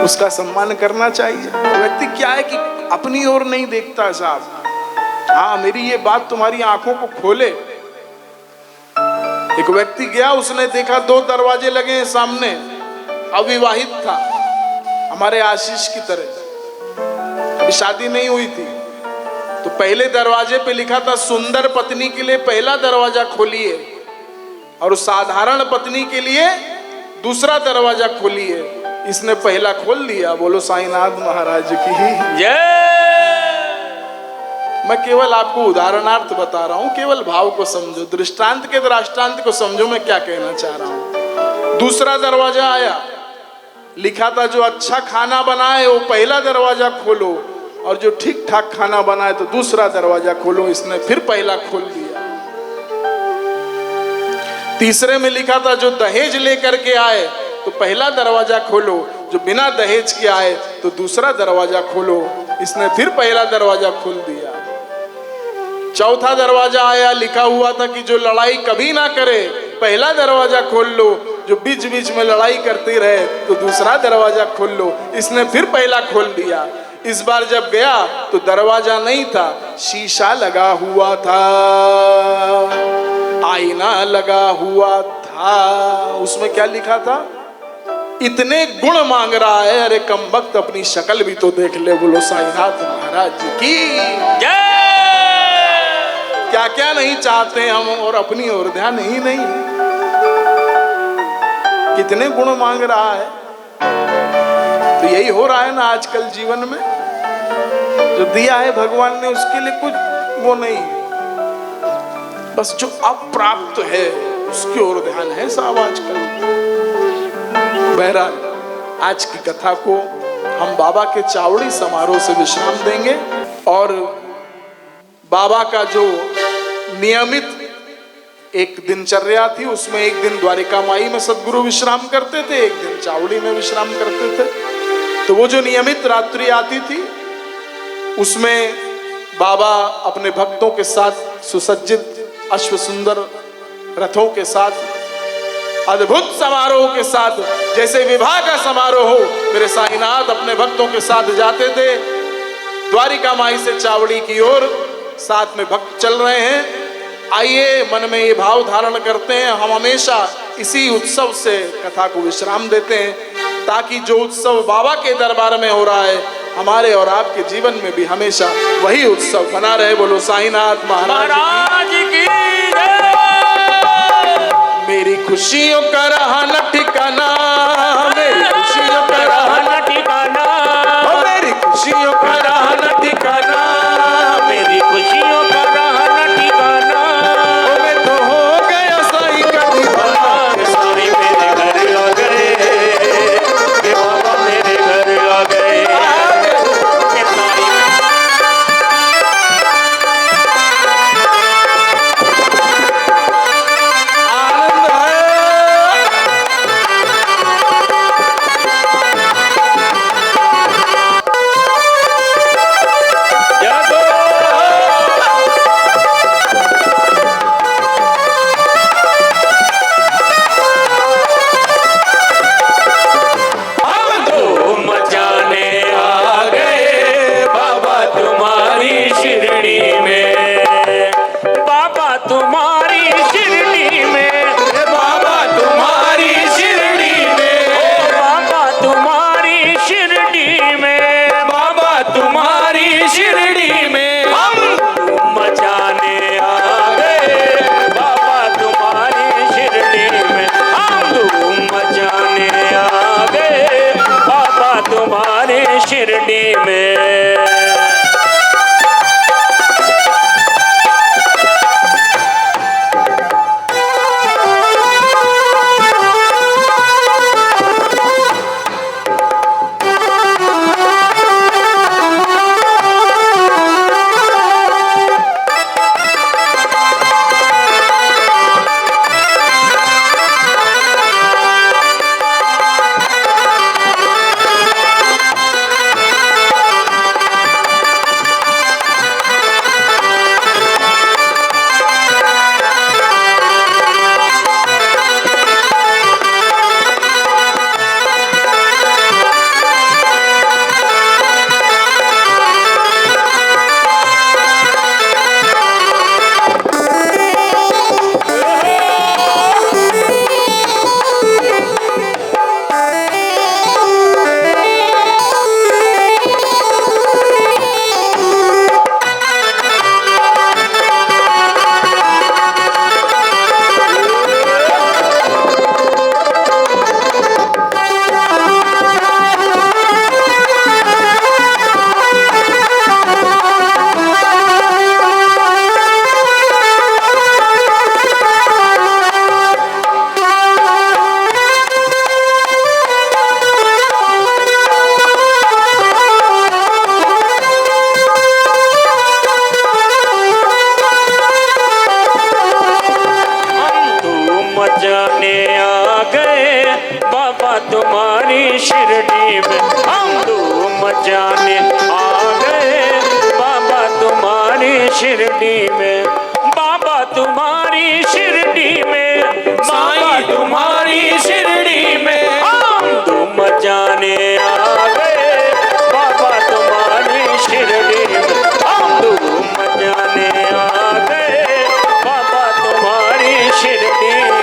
उसका सम्मान करना चाहिए। व्यक्ति क्या है कि अपनी ओर नहीं देखता साहब। हाँ, मेरी ये बात तुम्हारी आंखों को खोले। एक व्यक्ति गया, उसने देखा 2 दरवाजे लगे हैं सामने, अविवाहित था, हमारे आशीष की तरह, अभी शादी नहीं हुई थी। तो पहले दरवाजे पे लिखा था सुंदर पत्नी के लिए पहला दरवाजा खोलिए, और साधारण पत्नी के लिए दूसरा दरवाजा खोलिए। इसने पहला खोल दिया। बोलो साईनाथ महाराज की जय। मैं केवल आपको उदाहरणार्थ बता रहा हूं, केवल भाव को समझो, दृष्टांत के दृष्टांत को समझो मैं क्या कहना चाह रहा हूं। दूसरा दरवाजा आया, लिखा था जो अच्छा खाना बनाए वो पहला दरवाजा खोलो, और जो ठीक ठाक खाना बनाए तो दूसरा दरवाजा खोलो। इसने फिर पहला खोल दिया। तीसरे में लिखा था जो दहेज लेकर के आए तो पहला दरवाजा खोलो, जो बिना दहेज के आए तो दूसरा दरवाजा खोलो। इसने फिर पहला दरवाजा खोल दिया। चौथा दरवाजा आया, लिखा हुआ था कि जो लड़ाई कभी ना करे पहला दरवाजा खोल लो, जो बीच बीच में लड़ाई करते रहे तो दूसरा दरवाजा खोल लो। इसने फिर पहला खोल दिया। इस बार जब गया तो दरवाजा नहीं था, शीशा लगा हुआ था, आईना लगा हुआ था। उसमें क्या लिखा था? इतने गुण मांग रहा है, अरे कमबख्त अपनी शक्ल भी तो देख ले। बोलो साईनाथ महाराज की जय। क्या क्या नहीं चाहते हम, और अपनी ओर ध्यान ही नहीं। कितने गुण मांग रहा है। तो यही हो रहा है ना आजकल जीवन में। जो दिया है भगवान ने उसके लिए कुछ वो नहीं, बस जो अप्राप्त है उसकी ओर ध्यान है साहब आजकल। बहरहाल आज की कथा को हम बाबा के चावड़ी समारोह से विश्राम देंगे, और बाबा का जो नियमित एक दिनचर्या थी उसमें एक दिन द्वारिका माई में सदगुरु विश्राम करते थे, एक दिन चावड़ी में विश्राम करते थे। तो वो जो नियमित रात्रि आती थी उसमें बाबा अपने भक्तों के साथ सुसज्जित अश्व सुंदर रथों के साथ अद्भुत समारोह के साथ, जैसे विवाह का समारोह हो, मेरे साईनाथ अपने भक्तों के साथ जाते थे द्वारिका माई से चावड़ी की ओर। साथ में भक्त चल रहे हैं। आइए मन में ये भाव धारण करते हैं, हम हमेशा इसी उत्सव से कथा को विश्राम देते हैं, ताकि जो उत्सव बाबा के दरबार में हो रहा है हमारे और आपके जीवन में भी हमेशा वही उत्सव बना रहे। बोलो साईनाथ महाराज की जय। मेरी खुशियों का रहा न ठिकाना, मेरी खुशियों का रहा न ठिकाना, मेरी खुशियों का रहा न ठिकाना, मेरी खुशियों का रहा न ठिकाना। मैं तो हो गया साईं का दीवाना। साईं मेरे घर आ गए, बाबा मेरे घर आ गए। आनंद है। शिरडी में। तुम्हारी शिरडी में हम धूम मचाने आ गए बाबा तुम्हारी शिरडी में। बाबा तुम्हारी शिरडी में, बाबा तुम्हारी शिरडी में हम धूम मचाने आ गए बाबा तुम्हारी शिरडी में। हम धूम मचाने आ गए बाबा तुम्हारी शिरडी में।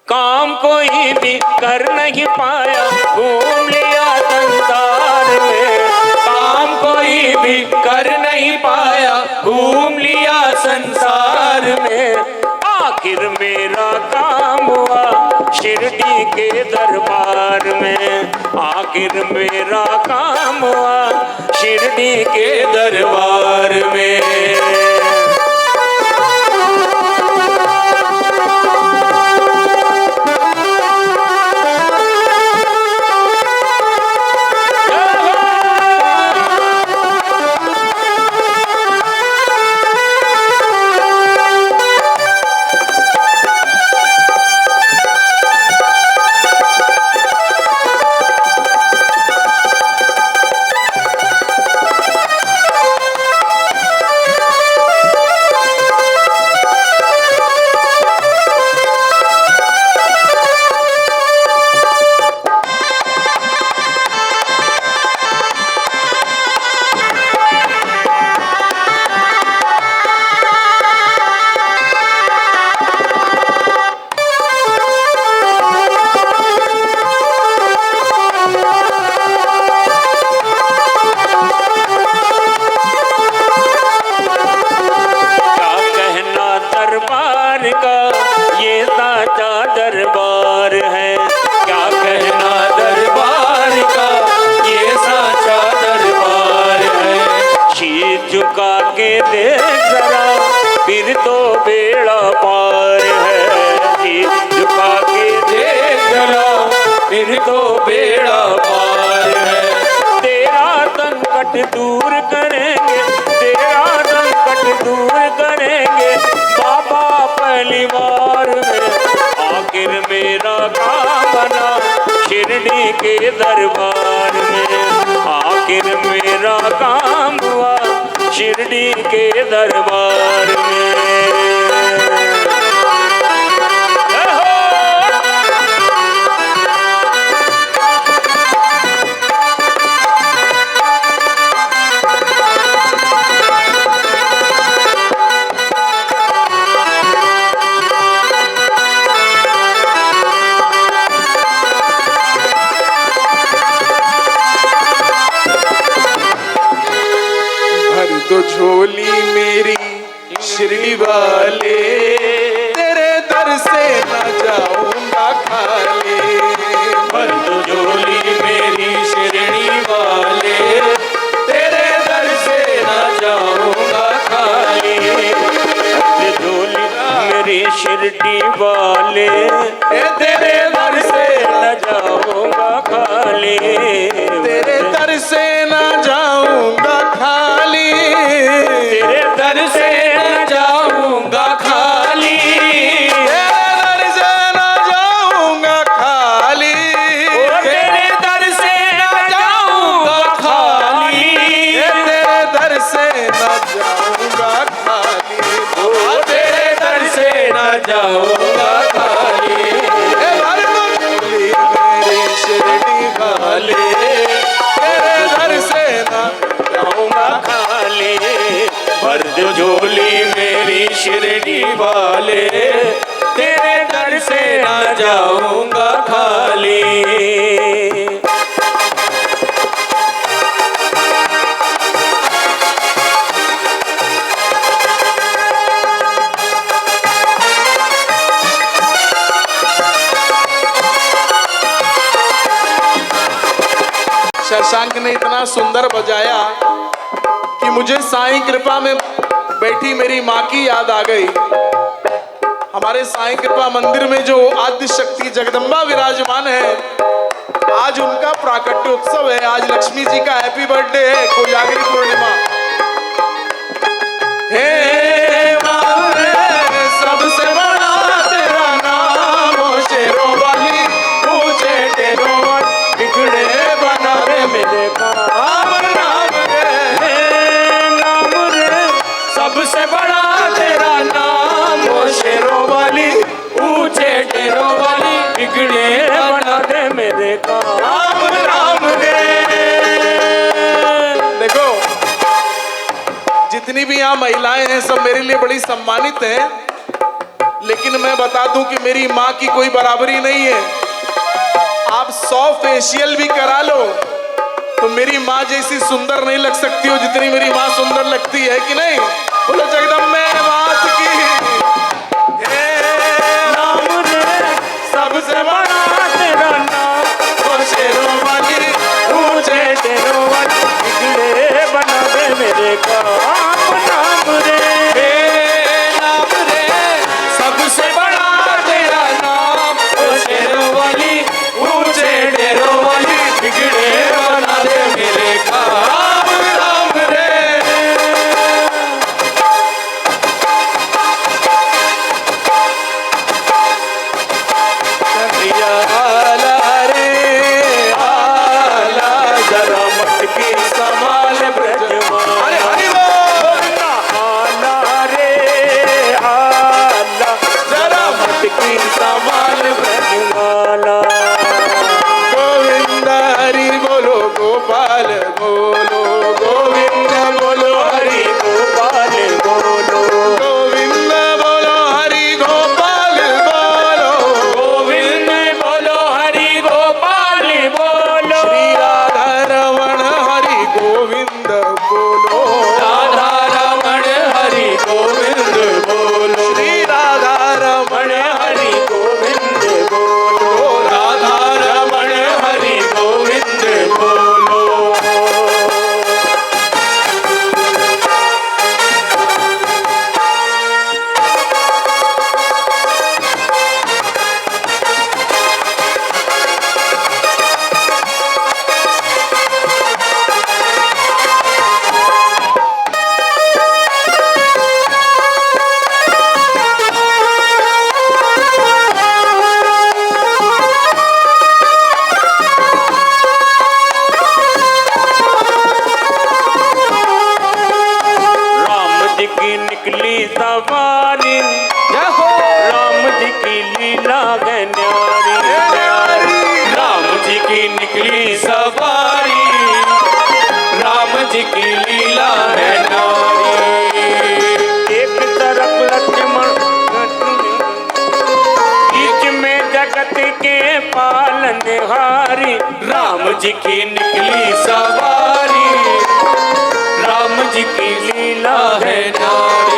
काम कोई भी कर नहीं पाया घूम लिया संसार में। काम कोई भी कर नहीं पाया घूम लिया संसार में। आखिर मेरा काम हुआ शिरडी के दरबार में। आखिर मेरा काम हुआ शिरडी के दरबार में। दरबार है क्या कहना दरबार का ये साचा दरबार है। शीश झुका के देख जरा फिर तो बेड़ा पार है। शीश झुका के देख जरा फिर तो बेड़ा पार है। तेरा संकट दूर करेंगे, तेरा संकट दूर करेंगे बाबा पहली बार में। आखिर मेरा काम बना शिरडी शिरडी के दरबार में। आखिर मेरा काम हुआ शिरडी के दरबार में। तो झोली मेरी शिरडी वाले, तेरे दर से न जाऊंगा खाली। भर दो झोली मेरी शिरडी वाले, तेरे दर से न जाऊंगा खाली। झोली मेरी शिरडी वाले, तेरे दर से न जाऊंगा खाली। तेरे दर से न जाऊंगा खाली, तेरे दर से न जाऊंगा खाली। तेरे दर से न जाऊंगा खाली, तेरे दर से न जाऊंगा खाली। तेरे दर से न जाऊंगा खाली, तेरे दर से न जाऊंगा खाली। भर दो झोली मेरी शिरडी वाले, तेरे दर से न जाऊंगा खाली। भर दो झोली मेरी शिरडी वाले, तेरे दर से न जाऊंगा खाली। शशांक ने इतना सुंदर बजाया कि मुझे साईं कृपा में बैठी मेरी माँ की याद आ गई। हमारे साईं कृपा मंदिर में जो आद्य शक्ति जगदम्बा विराजमान है, आज उनका प्राकट्य उत्सव है। आज लक्ष्मी जी का हैप्पी बर्थडे है, कोजागरी पूर्णिमा। हे बाबरे, सबसे बड़ा तेरा नाम हो, शेरों वाली ऊंचे टेरों वाली, बिगड़े बना रे मेरे काम नाम रे। नाम रे सबसे बड़ा तेरा नाम हो, शेरों वाली ऊंचे टेरों वाली, बिगड़े बना दे मेरे काम राम रे। देखो, जितनी भी यहाँ महिलाएं हैं सब मेरे लिए बड़ी सम्मानित हैं, लेकिन मैं बता दूं कि मेरी माँ की कोई बराबरी नहीं है। आप 100 फेशियल भी करा लो तो मेरी माँ जैसी सुंदर नहीं लग सकती हो जितनी मेरी माँ सुंदर लगती है, कि नहीं? बोलो जगदम्बे मात की। नाम रे सबसे बड़ा तेरा नाम हो, शेरों वाली ऊंचे टेरों वाली, बिगड़े बना दे मेरे काम नाम रे। नाम रे सबसे बड़ा तेरा नाम हो, शेरों वाली ऊंचे टेरों वाली, बिगड़े बना दे मेरे काम राम रे। आला रे आला, जरा मटकी संभाल ब्रजमान। अरे हरि बोल। आला रे आला, जरा मटकी संभाल ब्रजमाला। गोविंद हरि बोलो, गोपाल बोलो, गोविंद बोलो हरि, गोपाल बोलो, गोविंद बोलो हरि, गोपाल बोलो, गोविंद बोलो हरि गोपाल बोलो। श्री राधा रमण हरि गोविंद बोलो, राधा रमण हरि गोविंद बोलो। श्री राधा रमण हरि गोविंद बोलो, राधा रमण हरि गोविंद बोलो। जी की निकली सवारी, राम जी की लीला है न्यारी।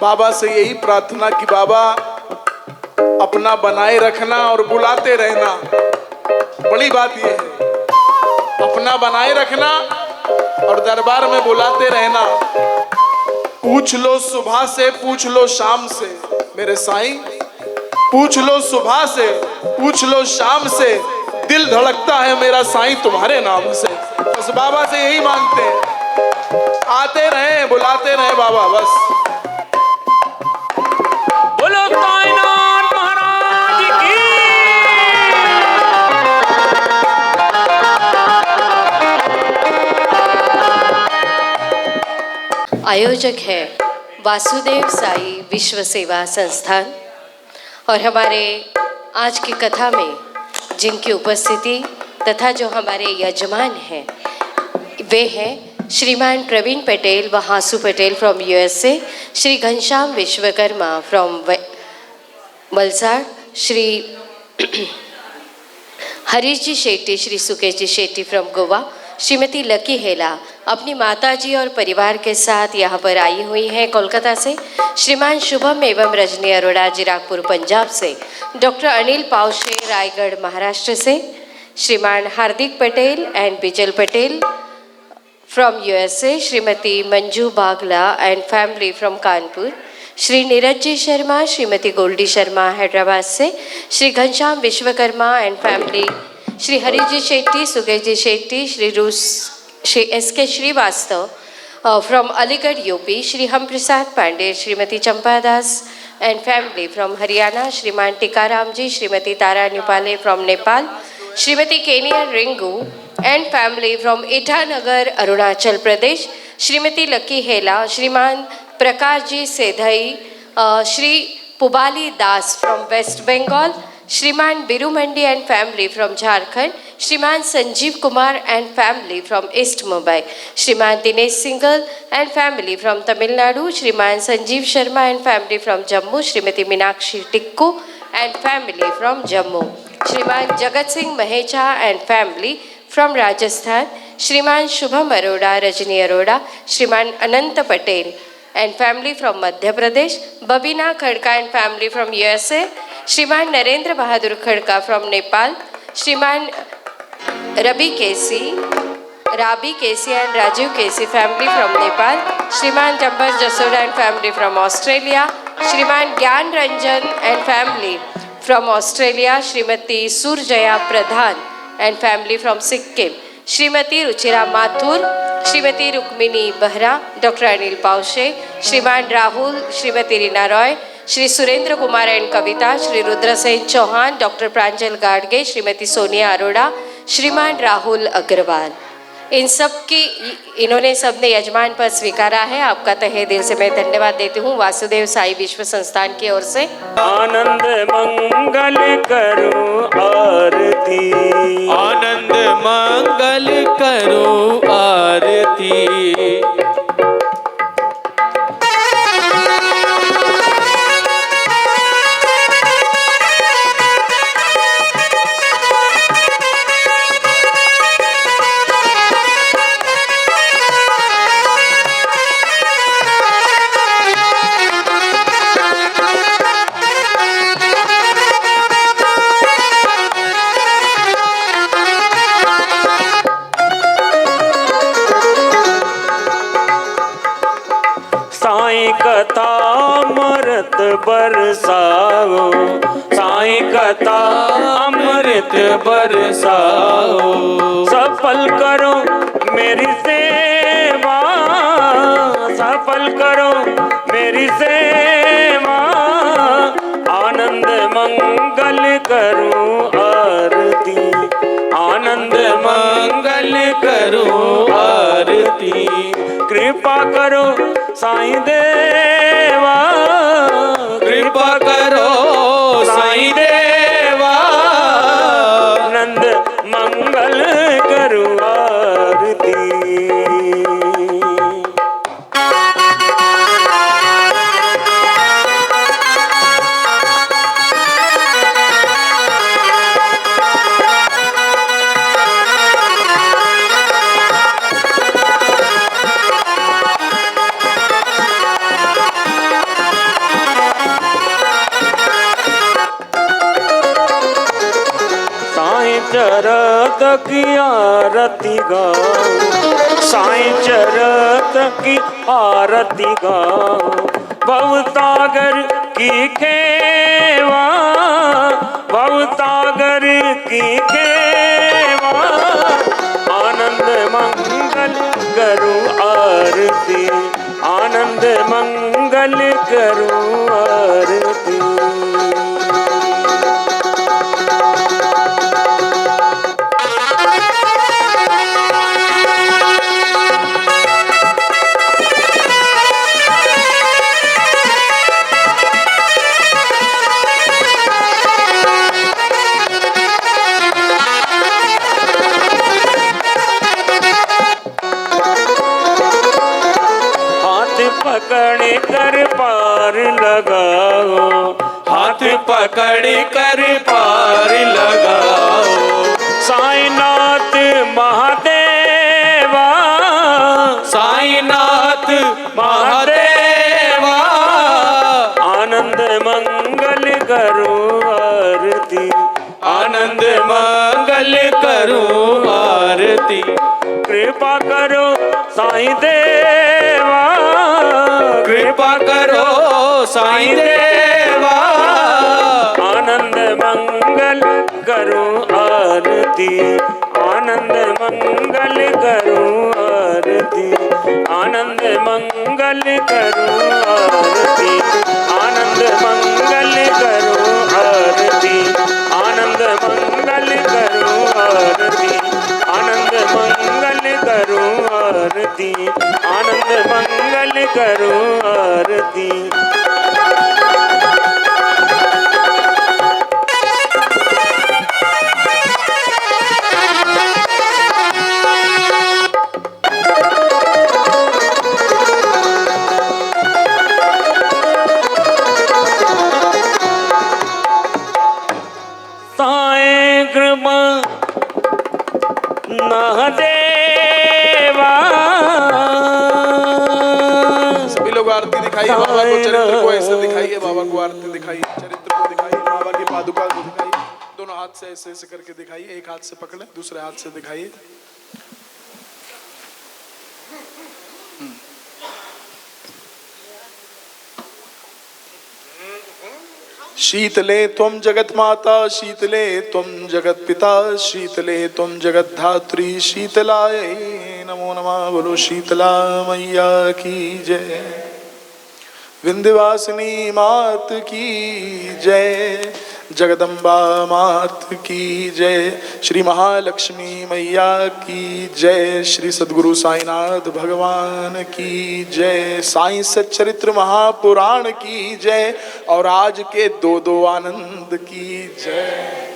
बाबा से यही प्रार्थना कि बाबा अपना बनाए रखना और बुलाते रहना। बड़ी बात यह है, अपना बनाए रखना और दरबार में बुलाते रहना। पूछ लो सुबह से, पूछ लो शाम से मेरे साईं, पूछ लो सुबह से, पूछ लो शाम से, दिल धड़कता है मेरा साईं तुम्हारे नाम से। बस बाबा से यही मांगते हैं, आते रहे बुलाते रहे बाबा। बस बोलो कायनात महाराज की। आयोजक है वासुदेव साई विश्व सेवा संस्थान, और हमारे आज की कथा में जिनकी उपस्थिति तथा जो हमारे यजमान हैं वे हैं श्रीमान प्रवीण पटेल व Hasu Patel from USA, Shri Ghanshyam Vishwakarma from Valsad, Shri Harish ji Shetty, Shri Sukesh ji Shetty from Goa, Shrimati Lucky Hela अपनी माताजी और परिवार के साथ यहाँ पर आई हुई हैं कोलकाता से, श्रीमान शुभम एवं रजनी अरोड़ा जीराकपुर पंजाब से, डॉक्टर अनिल पावशे रायगढ़ महाराष्ट्र से, Shriman Hardik Patel and Bijal Patel from USA, Shrimati Manju Bagla and family from Kanpur, Shri Neeraj ji Sharma, Shrimati Goldie Sharma Hyderabad से, Shri Ghanshyam Vishwakarma and family, Shri Harish ji Shetty, Sukesh ji Shetty, Shri S K. Srivastava from Aligarh UP, Shri हम Prasad Pandey, Shrimati Champa Das and family from Haryana, Shriman Tikaram ji, Shrimati Tara Nyupale from Nepal, Shrimati Kenia Ringu and family from Itanagar Arunachal Pradesh, Shrimati Lucky Hela, Shriman Prakash ji Sedhai, Shri Pubali Das from West Bengal, Shriman Biru Mandi and family from Jharkhand, Shriman Sanjeev Kumar and family from East Mumbai, Shriman Dinesh Singal and family from Tamil Nadu, Shriman Sanjeev Sharma and family from Jammu, Shrimati Meenakshi Tikku and family from Jammu, Shriman Jagat Singh Mahecha and family from Rajasthan, Shriman Shubham Arora, Rajni Arora, Shriman Anant Patel and family from Madhya Pradesh, Babina Khadka and family from USA, Shriman Narendra Bahadur Khadka from Nepal, Shriman Rabi KC and Rajiv KC family from Nepal, Shriman Jabbar Jasoda and family from Australia, Shriman Gyan Ranjan and family from Australia, Shrimati Surjaya Pradhan and family from Sikkim, Shrimati Ruchira Mathur, Shrimati Rukmini Behra, doctor Anil Pawshe, Shriman Rahul, Shrimati Reena Roy, Shri Surendra Kumar and Kavita, Shri Rudrasen Chauhan, doctor प्रांजल गाडगे, श्रीमती सोनिया अरोड़ा, श्रीमान राहुल अग्रवाल, इन सब की इन्होंने सबने यजमान पद स्वीकारा है। आपका तहे दिल से मैं धन्यवाद देती हूँ वासुदेव साई विश्व संस्थान की ओर से। आनंद मंगल करो आरती, आनंद मंगल करो आरती, साईं कथा अमृत बरसाओ, साईं कथा अमृत बरसाओ, सफल करो मेरी सेवा, सफल करो मेरी सेवा, आनंद मंगल करो आरती, आनंद मंगल करो आरती। कृपा करो साईं देवा, कृपा करो साईं देवा, नंद मंगल करो आरती। साईं चरत की आरती गाओ, साईं चरत की आरती गाओ, भवसागर की खेवा, भवसागर की खेवा, आनंद मंगल करूं आरती, आनंद मंगल करूं आरती। पकड़ कर पार लगाओ, हाथ पकड़ कर पार लगाओ, साईनाथ महादेवा, साईनाथ महादेवा, आनंद मंगल करो आरती, आनंद मंगल करूं आरती। कृपा करो साईं देवा, कृपा करो साईं देवा, आनंद मंगल करो आरती, आनंद मंगल करो आरती, आनंद मंगल करो आरती, आनंद मंगल करो आरती, आनंद मंगल करो आरती, आनंद मंगल करो आरती, आनंद मंगल करो आरती। साईं कृपा महादेवा, सभी लोग आरती दिखाइए बाबा को, चरित्र को ऐसे दिखाइए, बाबा को आरती दिखाइए, चरित्र को दिखाइए, बाबा की पादुका को दिखाइए, दोनों हाथ से ऐसे ऐसे करके दिखाइए, एक हाथ से पकड़े दूसरे हाथ से दिखाइए। शीतले त्वं जगत माता, शीतले त्वं जगत पिता, शीतले त्वं जगत धात्री, शीतलाय नमो नमः। बोलो शीतला मैया की जय, विंध्यवासिनी मात की जय, जगदम्बा मात की जय, श्री महालक्ष्मी मैया की जय, श्री सद्गुरु साईनाथ भगवान की जय, साईं सच्चरित्र महापुराण की जय, और आज के दो आनंद की जय।